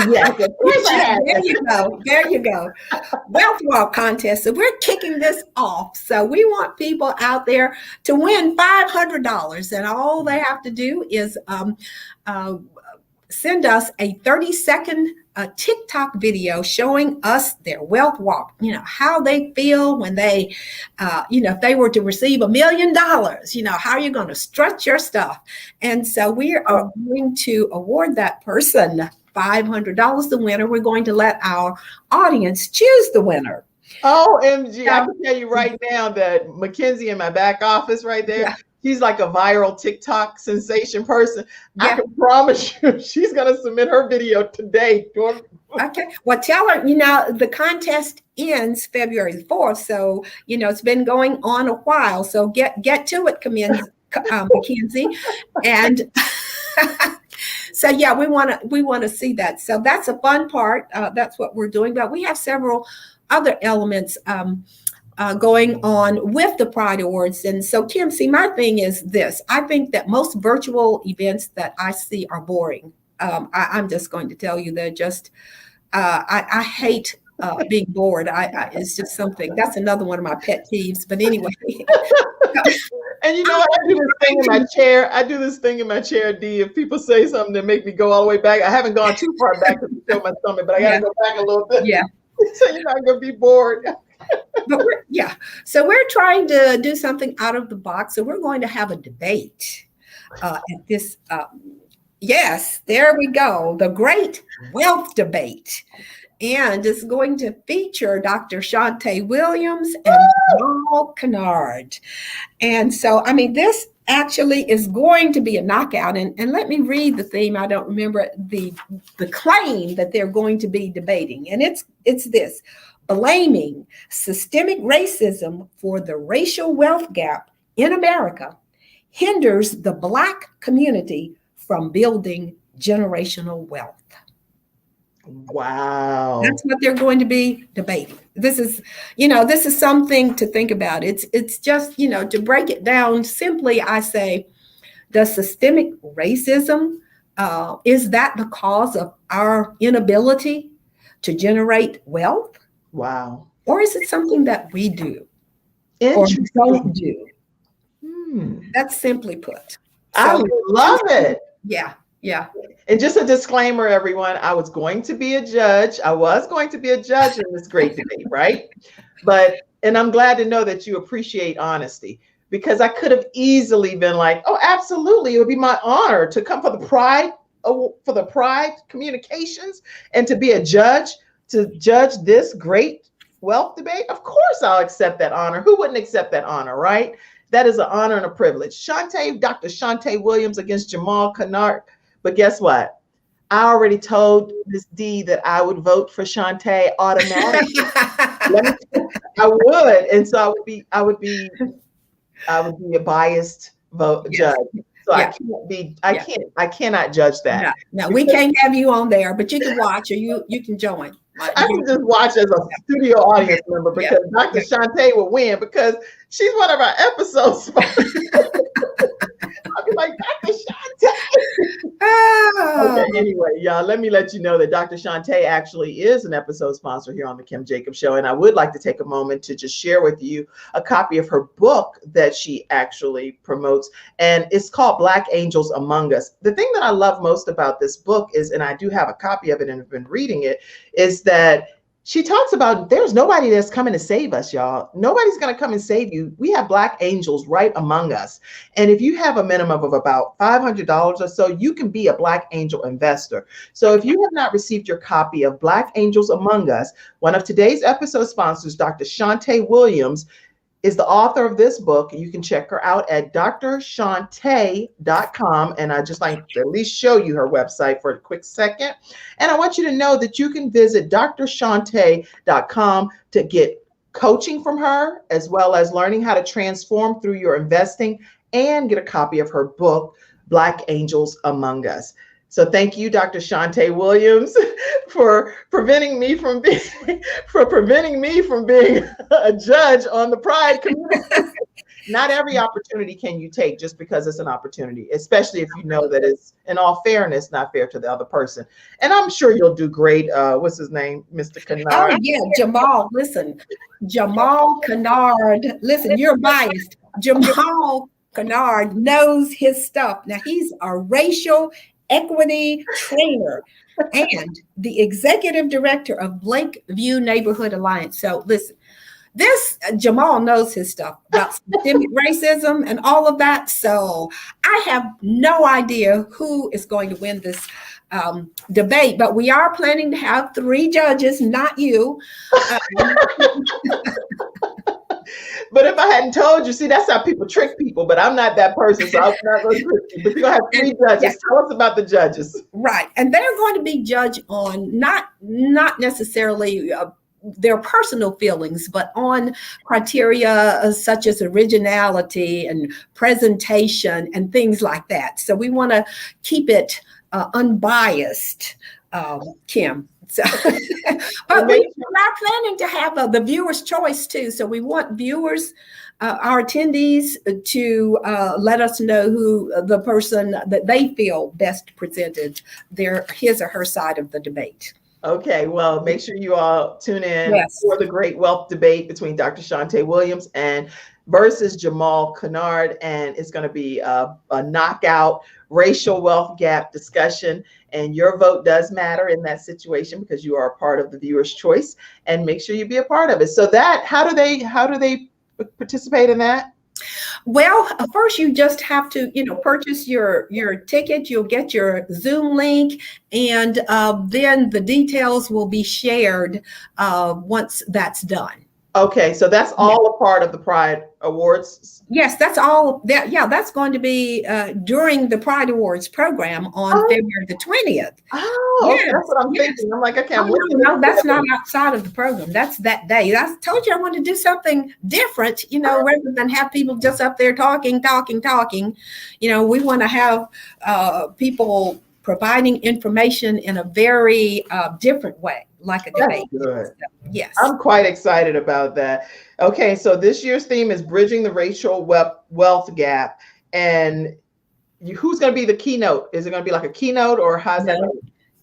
Yes, of course I have it. There you go. Wealth walk contest. So we're kicking this off. So we want people out there to win $500, and all they have to do is send us a 30-second TikTok video showing us their wealth walk, you know, how they feel when they, you know, if they were to receive $1 million, you know, how are you going to strut your stuff? And so we are going to award that person $500, the winner. We're going to let our audience choose the winner. OMG, I can tell you right now that Mackenzie in my back office right there, she's like a viral TikTok sensation person. I can promise you she's going to submit her video today. Okay. Well, tell her, you know, the contest ends February the 4th. So, you know, it's been going on a while. So get to it, Mackenzie. And so, yeah, we want to see that. So that's a fun part. That's what we're doing. But we have several other elements going on with the Pride Awards. And so, Kim, see, my thing is this. I think that most virtual events that I see are boring. I'm just going to tell you, they're just, I hate being bored. It's just something, that's another one of my pet peeves. But anyway. And you know, I do this thing in my chair. I do this thing in my chair, Dee. If people say something that make me go all the way back, I haven't gone too far back to show my stomach, but I got to go back a little bit. Yeah. So you're not going to be bored. But so we're trying to do something out of the box. So we're going to have a debate at this. Yes, there we go. The great wealth debate. And it's going to feature Dr. Shantae Williams and Jamal Kennard. And so, I mean, this actually is going to be a knockout. And let me read the theme. I don't remember the claim that they're going to be debating. And it's this: blaming systemic racism for the racial wealth gap in America hinders the Black community from building generational wealth. Wow. That's what they're going to be debating. This is something to think about. It's just, to break it down simply, I say, does systemic racism, is that the cause of our inability to generate wealth? Wow. Or is it something that we do or don't do? That's simply put. I love it. Yeah. Yeah. And just a disclaimer, everyone, I was going to be a judge. I was going to be a judge in this great debate, right? And I'm glad to know that you appreciate honesty, because I could have easily been like, oh, absolutely. It would be my honor to come for the Pride Communications and to be a judge, to judge this great wealth debate. Of course, I'll accept that honor. Who wouldn't accept that honor, right? That is an honor and a privilege. Dr. Shantae Williams against Jamal Kennard. But guess what? I already told Ms. D that I would vote for Shantae automatically. I would, and so I would be a biased judge. So I cannot judge that. No, we can't have you on there, but you can watch or you can join. I can just watch as a studio audience member, because Dr. Shantae will win because she's one of our episode sponsors. I'll be like, Dr. Shantae. Okay, anyway, y'all, let me let you know that Dr. Shantae actually is an episode sponsor here on the Kim Jacobs Show. And I would like to take a moment to just share with you a copy of her book that she actually promotes. And it's called Black Angels Among Us. The thing that I love most about this book is, and I do have a copy of it and have been reading it, is that she talks about there's nobody that's coming to save us, y'all. Nobody's going to come and save you. We have Black angels right among us. And if you have a minimum of about $500 or so, you can be a Black angel investor. So if you have not received your copy of Black Angels Among Us, one of today's episode sponsors, Dr. Shantae Williams, is the author of this book. You can check her out at drshantae.com. And I just like to at least show you her website for a quick second. And I want you to know that you can visit drshantae.com to get coaching from her, as well as learning how to transform through your investing, and get a copy of her book, Black Angels Among Us. So thank you, Dr. Shantae Williams, for preventing me from being a judge on the Pride community. Not every opportunity can you take just because it's an opportunity, especially if you know that it's, in all fairness, not fair to the other person. And I'm sure you'll do great. What's his name? Mr. Kennard. Oh, yeah, Jamal. Listen, Jamal Kennard. Listen, you're biased. Jamal Kennard knows his stuff. Now, he's a racial equity trainer and the executive director of Lakeview Neighborhood Alliance. So listen, this Jamal knows his stuff about systemic racism and all of that. So I have no idea who is going to win this debate, but we are planning to have 3 judges, not you. But if I hadn't told you, see, that's how people trick people, but I'm not that person, so I'm not going to trick you. But you're going to have 3 judges. Yeah. Tell us about the judges. Right. And they're going to be judged on not necessarily their personal feelings, but on criteria such as originality and presentation and things like that. So we want to keep it unbiased, Kim. So, but we are planning to have the viewer's choice too. So we want viewers, our attendees, to let us know who the person that they feel best presented his or her side of the debate. Okay, well, make sure you all tune in Yes. for the great wealth debate between Dr. Shantae Williams and versus Jamal Kennard, and it's going to be a knockout racial wealth gap discussion. And your vote does matter in that situation because you are a part of the viewer's choice. And make sure you be a part of it. So that how do they participate in that? Well, first you just have to, purchase your ticket. You'll get your Zoom link, and then the details will be shared once that's done. Okay, so that's all a part of the Pride Awards. Yes, that's all. Yeah, that's going to be during the Pride Awards program on February the 20th. Oh, okay, that's what I'm thinking. I'm like, okay, no, that's not outside of the program. That's that day. I told you I want to do something different, rather than have people just up there talking. We want to have people providing information in a very different way, like a debate. Good. So, yes. I'm quite excited about that. Okay, so this year's theme is bridging the racial wealth gap. And who's going to be the keynote? Is it going to be like a keynote, or how's that?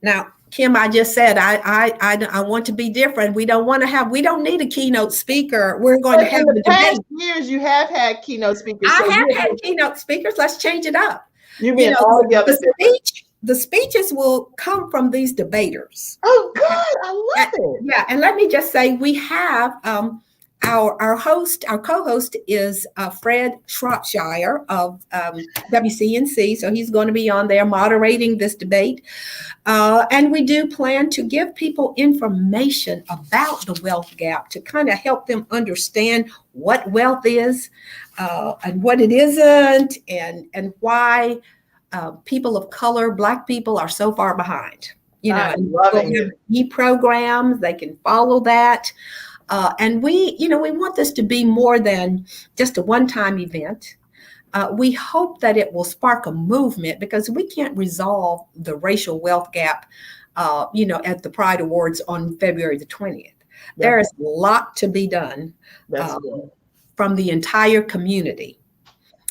Now, Kim, I just said I want to be different. We don't need a keynote speaker. We're going to have in the past debate. years you have had keynote speakers. I have had keynote speakers. Let's change it up. You mean all together? The speeches will come from these debaters. Oh, good. I love it. Yeah, and let me just say we have our co-host is Fred Shropshire of WCNC, so he's going to be on there moderating this debate. And we do plan to give people information about the wealth gap to kind of help them understand what wealth is and what it isn't, and why people of color, Black people, are so far behind. I'm loving it. Programs, they can follow that. And we want this to be more than just a one-time event. We hope that it will spark a movement, because we can't resolve the racial wealth gap, at the Pride Awards on February the 20th. There is a lot to be done from the entire community.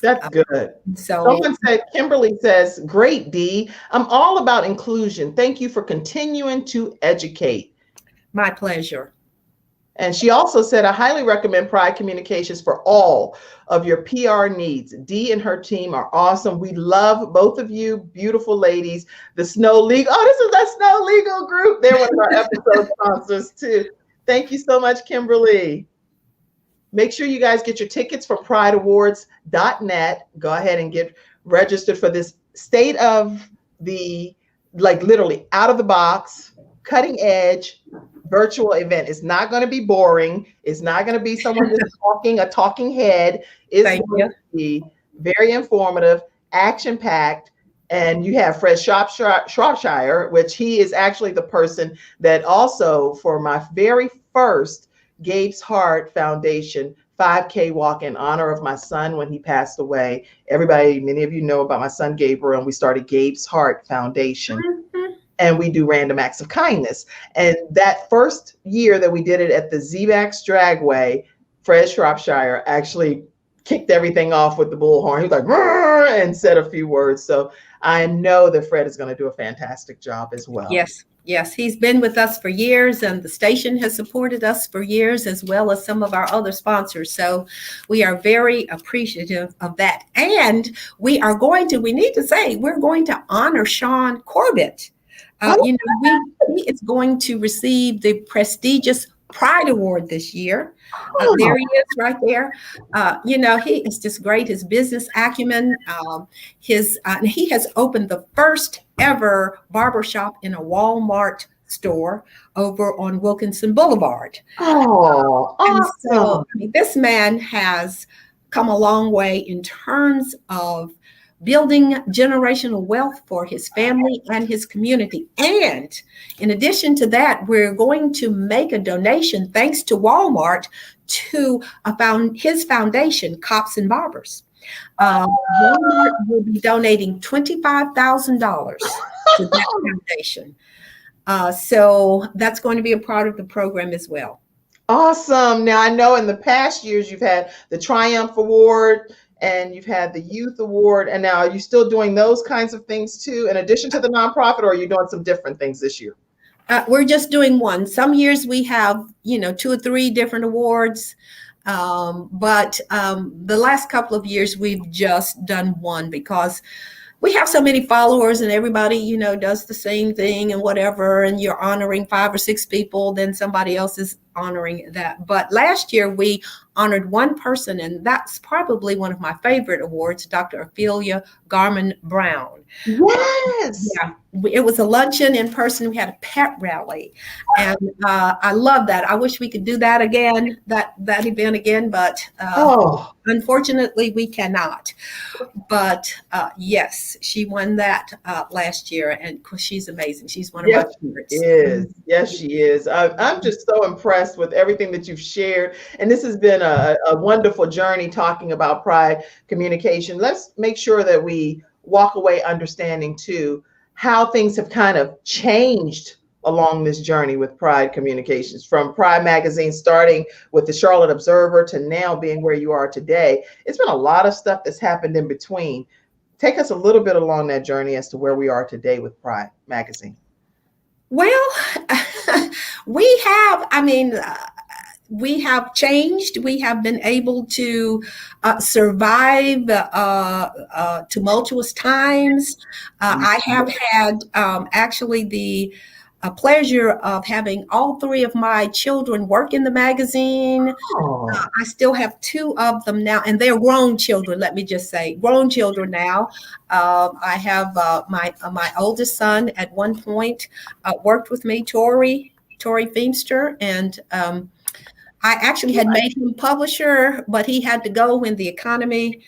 That's good. So someone said, Kimberly says, great, Dee. I'm all about inclusion. Thank you for continuing to educate. My pleasure. And she also said, I highly recommend Pride Communications for all of your PR needs. Dee and her team are awesome. We love both of you, beautiful ladies. The Snow Legal. Oh, this is that Snow Legal group. They're one of our episode sponsors too. Thank you so much, Kimberly. Make sure you guys get your tickets from prideawards.net. Go ahead and get registered for this state of the, literally out of the box, cutting edge virtual event. It's not going to be boring. It's not going to be someone just talking, a talking head. It's going to be very informative, action-packed. And you have Fred Shropshire, which he is actually the person that also, for my very first Gabe's Heart Foundation 5K walk in honor of my son when he passed away. Many of you know about my son Gabriel, and we started Gabe's Heart Foundation. And we do random acts of kindness. And that first year that we did it at the Z-Bax Dragway, Fred Shropshire actually kicked everything off with the bullhorn. He was like, "Rrr," and said a few words. So I know that Fred is going to do a fantastic job as well. Yes, he's been with us for years, and the station has supported us for years, as well as some of our other sponsors. So we are very appreciative of that. And we're going to honor Sean Corbett. He is going to receive the prestigious Pride Award this year. There he is right there. He is just great. His business acumen, he has opened the first ever barbershop in a Walmart store over on Wilkinson Boulevard. Oh, awesome. So this man has come a long way in terms of building generational wealth for his family and his community. And in addition to that, we're going to make a donation, thanks to Walmart, to his foundation, Cops and Barbers. Walmart will be donating $25,000 to that foundation. So that's going to be a part of the program as well. Awesome. Now, I know in the past years you've had the Triumph Award, and you've had the Youth Award, and now are you still doing those kinds of things too, in addition to the nonprofit, or are you doing some different things this year? We're just doing one. Some years we have, 2 or 3 different awards. But the last couple of years we've just done one because we have so many followers and everybody, does the same thing and whatever, and you're honoring 5 or 6 people, then somebody else is honoring that. But last year we honored one person, and that's probably one of my favorite awards, Dr. Ophelia Garman Brown. Yes. Yeah, it was a luncheon in person. We had a pet rally, and I love that. I wish we could do that again, that event again, but unfortunately we cannot. But yes, she won that last year, and she's amazing. She's one of my favorites. Yes, she is. I'm just so impressed with everything that you've shared, and this has been a wonderful journey talking about Pride communication. Let's make sure that we walk away understanding too how things have kind of changed along this journey with Pride communications, from Pride magazine starting with the Charlotte Observer to now being where you are today. It's been a lot of stuff that's happened in between. Take us a little bit along that journey as to where we are today with Pride magazine. Well, we have changed. We have been able to survive tumultuous times. I have had actually the pleasure of having all 3 of my children work in the magazine. I still have 2 of them now, and they're grown children. Let me just say, grown children now. I have my oldest son at one point worked with me, Tori Feemster, and I actually had made him publisher, but he had to go when the economy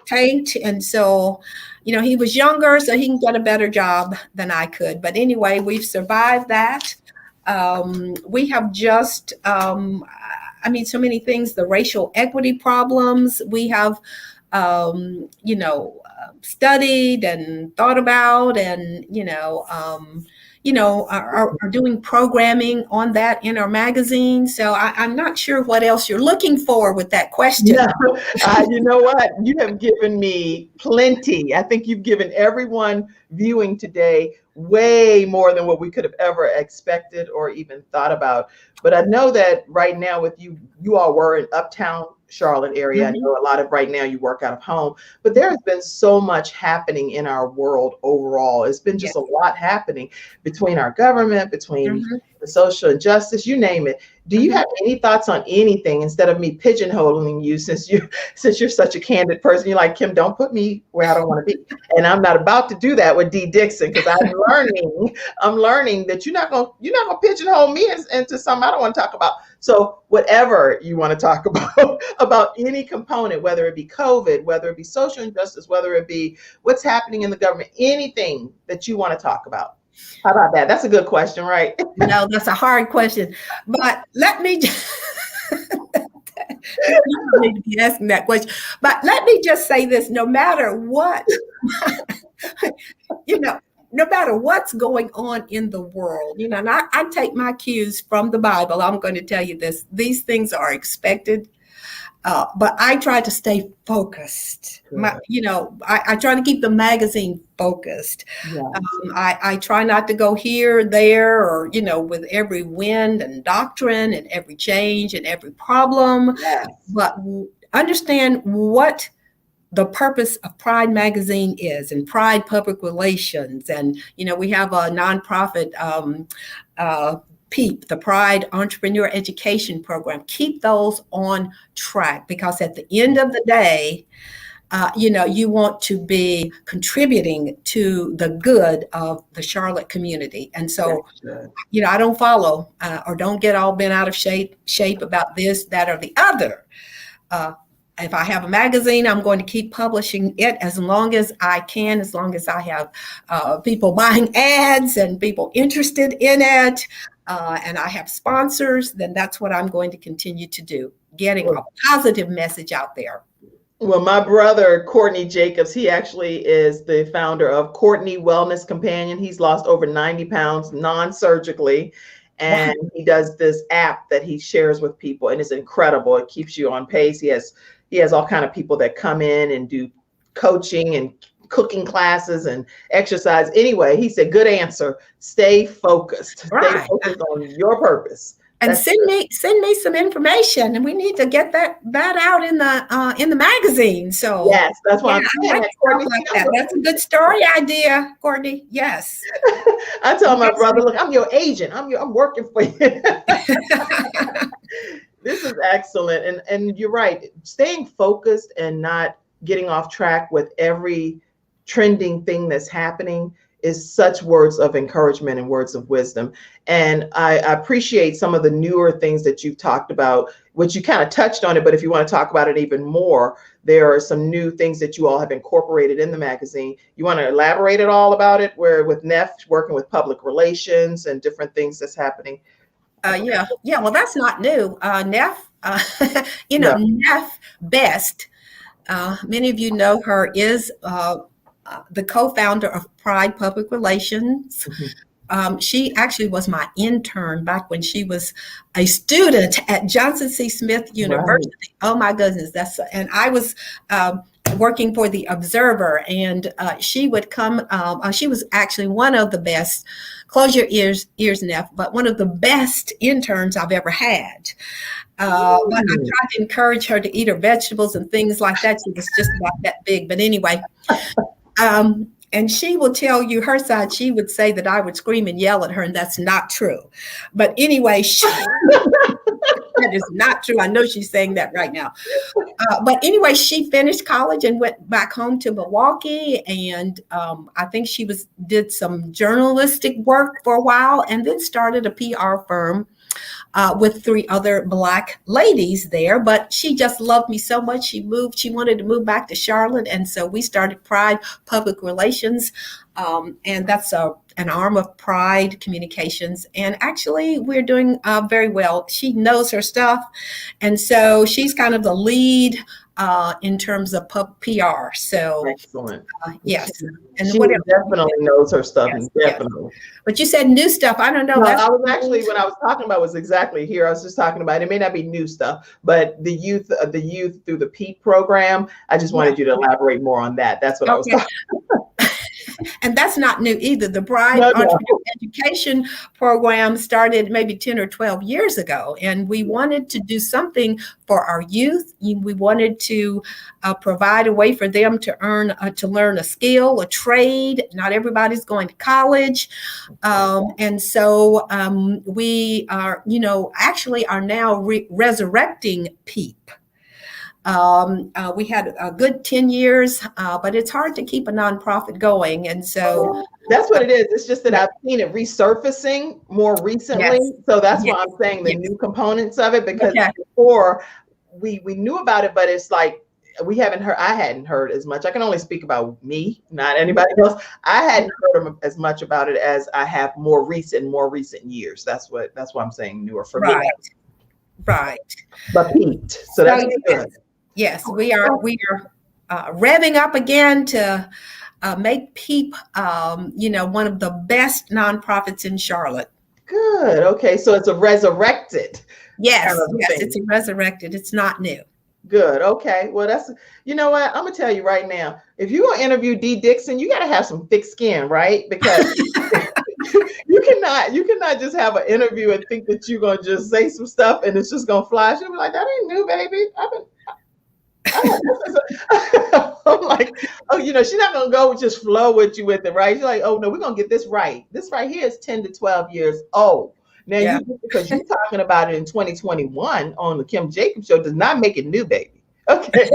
tanked. And so, he was younger, so he can get a better job than I could. But anyway, we've survived that. We have just, so many things, the racial equity problems we have, studied and thought about, and, are doing programming on that in our magazine. So I'm not sure what else you're looking for with that question. No, you know what? You have given me plenty. I think you've given everyone viewing today way more than what we could have ever expected or even thought about. But I know that right now with you all were in Uptown Charlotte area. I know a lot of right now you work out of home, but there has been so much happening in our world overall. It's been just a lot happening between our government, between the social injustice, you name it. Do you have any thoughts on anything, instead of me pigeonholing you, since you're such a candid person? You're like, Kim, don't put me where I don't want to be. And I'm not about to do that with Dee Dixon, because I'm learning that you're not gonna pigeonhole me into something I don't want to talk about. So whatever you want to talk about any component, whether it be COVID, whether it be social injustice, whether it be what's happening in the government, anything that you want to talk about. How about that? That's a good question, right? No, that's a hard question. But let me just you need to be asking that question. But let me just say this: no matter what, no matter what's going on in the world, and I take my cues from the Bible. I'm going to tell you this: these things are expected. But I try to stay focused. I try to keep the magazine focused. I try not to go here, there, or, with every wind and doctrine and every change and every problem, but understand what the purpose of Pride magazine is, and Pride public relations. And, we have a nonprofit, Peeve, the Pride Entrepreneur Education Program. Keep those on track, because at the end of the day, you want to be contributing to the good of the Charlotte community. And so, I don't follow or don't get all bent out of shape about this, that, or the other. If I have a magazine, I'm going to keep publishing it as long as I can, as long as I have people buying ads and people interested in it. And I have sponsors, then that's what I'm going to continue to do, getting a positive message out there. Well, my brother, Courtney Jacobs, he actually is the founder of Courtney Wellness Companion. He's lost over 90 pounds non-surgically. And he does this app that he shares with people, and it's incredible. It keeps you on pace. He has all kind of people that come in and do coaching and cooking classes and exercise. Anyway, he said, good answer. Stay focused. Right. Stay focused on your purpose. And That's send me some information, and we need to get that out in the magazine. So yes, that's why I'm I saying like that, Courtney. stuff like that. That's a good story idea, Courtney. Yes. I told my brother, look, I'm your agent. I'm working for you. This is excellent. And you're right. Staying focused and not getting off track with every trending thing that's happening is such words of encouragement and words of wisdom. And I appreciate some of the newer things that you've talked about, which you kind of touched on it, but if you want to talk about it even more, there are some new things that you all have incorporated in the magazine. You want to elaborate at all about it, where with Neff working with public relations and different things that's happening? Yeah. Well, that's not new. Neff, Neff Best, many of you know her, is the co-founder of Pride Public Relations. She actually was my intern back when she was a student at Johnson C. Smith University. Right. Oh my goodness, and I was working for the Observer, and she would come. She was actually one of the best. Close your ears, Neff, but one of the best interns I've ever had. But I tried to encourage her to eat her vegetables and things like that. She was just about that big. But anyway. And she will tell you her side. She would say that I would scream and yell at her, and that's not true. But anyway, that is not true. I know she's saying that right now. But anyway, she finished college and went back home to Milwaukee. And I think she did some journalistic work for a while, and then started a PR firm with 3 other Black ladies there. But she just loved me so much. She wanted to move back to Charlotte. And so we started Pride Public Relations. And that's an arm of Pride Communications. And actually, we're doing very well. She knows her stuff. And so she's kind of the lead in terms of PR. So excellent. Yes. And she definitely knows her stuff. Yes, definitely. Yes. But you said new stuff. I don't know. No, I was actually, when I was talking about was exactly here. I was just talking about, it may not be new stuff, but the youth through the Peeve program. I just wanted you to elaborate more on that. That's what I was talking about. And that's not new either. The Bride Entrepreneur Education Program started maybe 10 or 12 years ago. And we wanted to do something for our youth. We wanted to provide a way for them to learn a skill, a trade. Not everybody's going to college. And so we are, actually are now resurrecting Peeve. We had a good 10 years, but it's hard to keep a nonprofit going. And so that's what it is. It's just that I've seen it resurfacing more recently. Yes. So that's why I'm saying the new components of it, because before we knew about it, but it's like I hadn't heard as much. I can only speak about me, not anybody else. I hadn't heard as much about it as I have more recent years. That's why I'm saying newer for me. Right. But Pete. So that's good. Yes, we are revving up again to make Peeve, one of the best nonprofits in Charlotte. Good. Okay, so it's a resurrected. Yes, it's a resurrected. It's not new. Good. Okay. Well, that's, you know what? I'm gonna tell you right now. If you're gonna interview Dee Dixon, you gotta have some thick skin, right? Because you cannot just have an interview and think that you're gonna just say some stuff and it's just gonna fly. She'll be like, that ain't new, baby. I'm like, she's not gonna go just flow with you with it, right? She's like, oh no, we're gonna get this right. This right here is 10 to 12 years old. Now, because you're talking about it in 2021 on the Kim Jacobs show does not make it new, baby. Okay.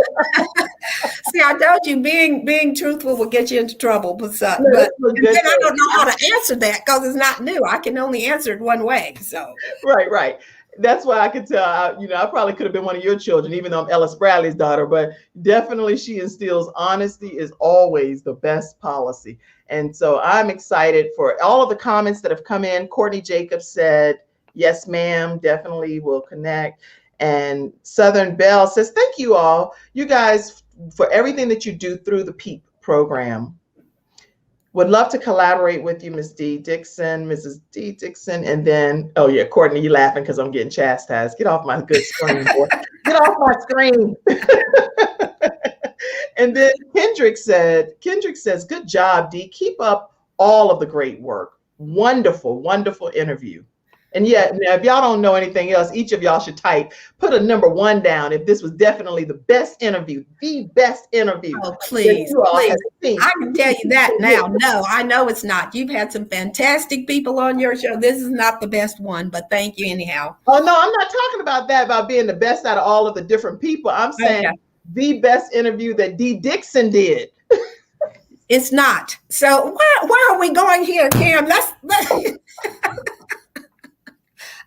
See, I told you being truthful will get you into trouble, but then I don't know how to answer that because it's not new. I can only answer it one way. So right. That's why I could tell, I probably could have been one of your children, even though I'm Ellis Bradley's daughter, but definitely she instills honesty is always the best policy. And so I'm excited for all of the comments that have come in. Courtney Jacobs said, yes, ma'am, definitely will connect. And Southern Belle says, thank you all, you guys, for everything that you do through the Peeve program. Would love to collaborate with you, Mrs. Dee Dixon. And then, Courtney, you laughing because I'm getting chastised. Get off my good screen, boy. Get off my screen. And then Kendrick says, good job, Dee. Keep up all of the great work. Wonderful, wonderful interview. And yeah, now if y'all don't know anything else, each of y'all should put a number 1 down if this was definitely the best interview. Oh, please, please. I can tell you that now. No, I know it's not. You've had some fantastic people on your show. This is not the best one, but thank you anyhow. Oh, no, I'm not talking about that, about being the best out of all of the different people. I'm saying the best interview that Dee Dixon did. It's not. So where are we going here, Kim? Let's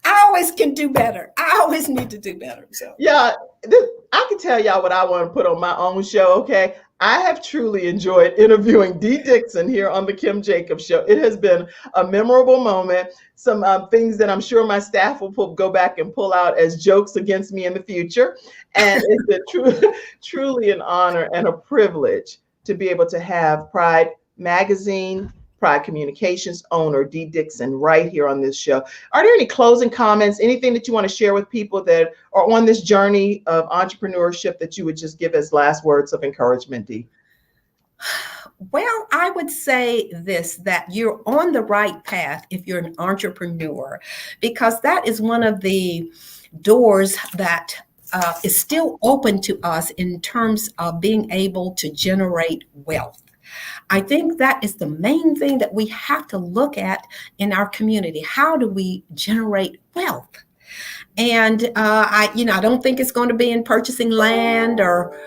I always can do better. I always need to do better. So yeah, I can tell y'all what I want to put on my own show. Okay, I have truly enjoyed interviewing Dee Dixon here on the Kim Jacobs Show. It has been a memorable moment. Some things that I'm sure my staff will go back and pull out as jokes against me in the future. And it's been truly an honor and a privilege to be able to have Pride Magazine, Pride Communications owner Dee Dixon right here on this show. Are there any closing comments, anything that you want to share with people that are on this journey of entrepreneurship that you would just give as last words of encouragement, Dee? Well, I would say this, that you're on the right path if you're an entrepreneur, because that is one of the doors that is still open to us in terms of being able to generate wealth. I think that is the main thing that we have to look at in our community. How do we generate wealth? And I don't think it's going to be in purchasing land or,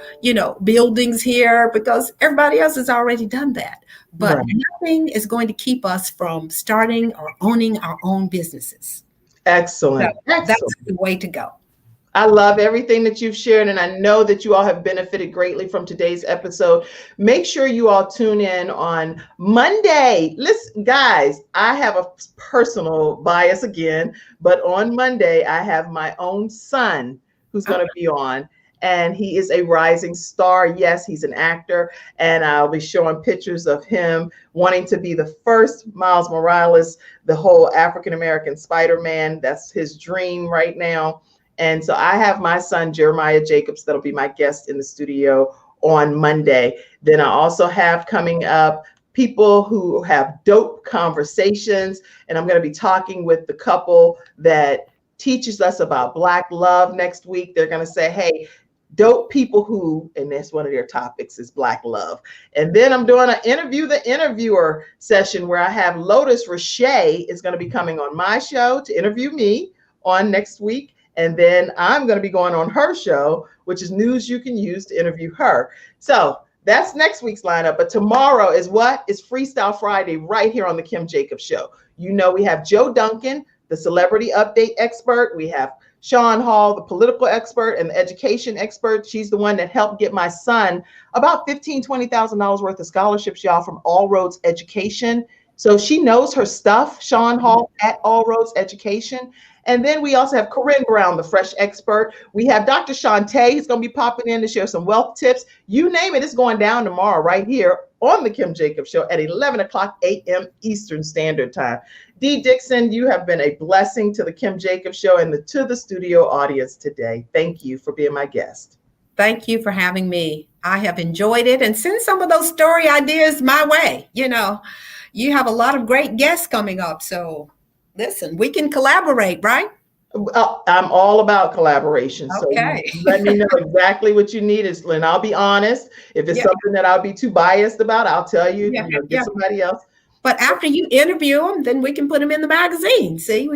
buildings here, because everybody else has already done that. But nothing is going to keep us from starting or owning our own businesses. Excellent. So that's the way to go. I love everything that you've shared, and I know that you all have benefited greatly from today's episode. Make sure you all tune in on Monday. Listen, guys, I have a personal bias again, but on Monday, I have my own son who's going to be on, and he is a rising star. Yes, he's an actor, and I'll be showing pictures of him wanting to be the first Miles Morales, the whole African-American Spider-Man. That's his dream right now. And so I have my son, Jeremiah Jacobs, that'll be my guest in the studio on Monday. Then I also have coming up people who have dope conversations. And I'm going to be talking with the couple that teaches us about Black love next week. They're going to say, hey, dope people who, and that's one of their topics is Black love. And then I'm doing an interview the interviewer session where I have Lotus Rashay is going to be coming on my show to interview me on next week. And then I'm going to be going on her show, which is news you can use to interview her. So that's next week's lineup. But tomorrow is what? It's Freestyle Friday right here on the Kim Jacobs Show. We have Joe Duncan, the celebrity update expert. We have Sean Hall, the political expert and the education expert. She's the one that helped get my son about $15,000, $20,000 worth of scholarships, y'all, from All Roads Education. So she knows her stuff, Sean Hall at All Roads Education. And then we also have Corinne Brown, the fresh expert. We have Dr. Shantae, who's going to be popping in to share some wealth tips. You name it, it's going down tomorrow right here on the Kim Jacobs Show at 11 o'clock a.m. Eastern Standard Time. Dee Dixon, you have been a blessing to the Kim Jacobs Show and to the studio audience today. Thank you for being my guest. Thank you for having me. I have enjoyed it, and send some of those story ideas my way. You have a lot of great guests coming up, so listen, we can collaborate, right? I'm all about collaboration. Okay. So let me know exactly what you need, and I'll be honest. If it's something that I'll be too biased about, I'll tell you, get somebody else. But after you interview them, then we can put them in the magazine. See,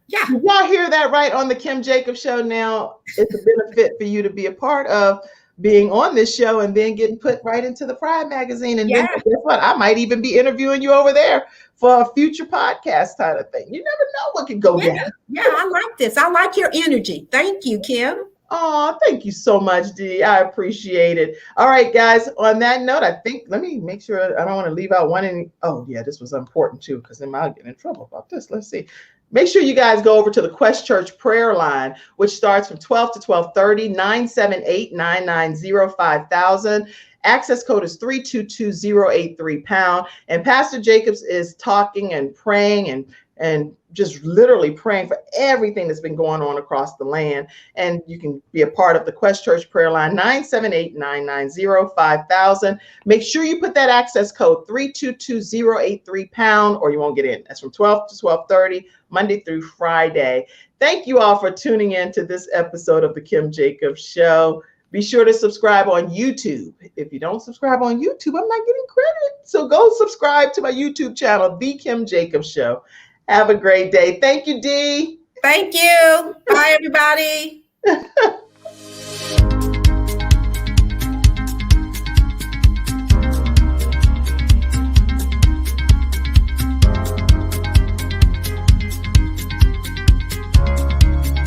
Y'all hear that right on the Kim Jacobs Show now? It's a benefit for you to be a part of being on this show and then getting put right into the Pride magazine. And then guess what? I might even be interviewing you over there for a future podcast kind of thing. You never know what can go down. Yeah, I like this. I like your energy. Thank you, Kim. Oh, thank you so much, Dee. I appreciate it. All right, guys. On that note, let me make sure I don't want to leave out one. Oh, yeah, this was important too, because then I'll get in trouble about this. Let's see. Make sure you guys go over to the Quest Church prayer line, which starts from 12 to 12:30, 978-990-5000. Access code is 322083#. And Pastor Jacobs is talking and praying and just literally praying for everything that's been going on across the land. And you can be a part of the Quest Church prayer line, 978-990-5000. Make sure you put that access code 322083#, or you won't get in. That's from 12 to 12:30, Monday through Friday. Thank you all for tuning in to this episode of the Kim Jacobs Show. Be sure to subscribe on YouTube. If you don't subscribe on YouTube, I'm not getting credit. So go subscribe to my YouTube channel, The Kim Jacobs Show. Have a great day. Thank you, Dee. Thank you. Bye, everybody.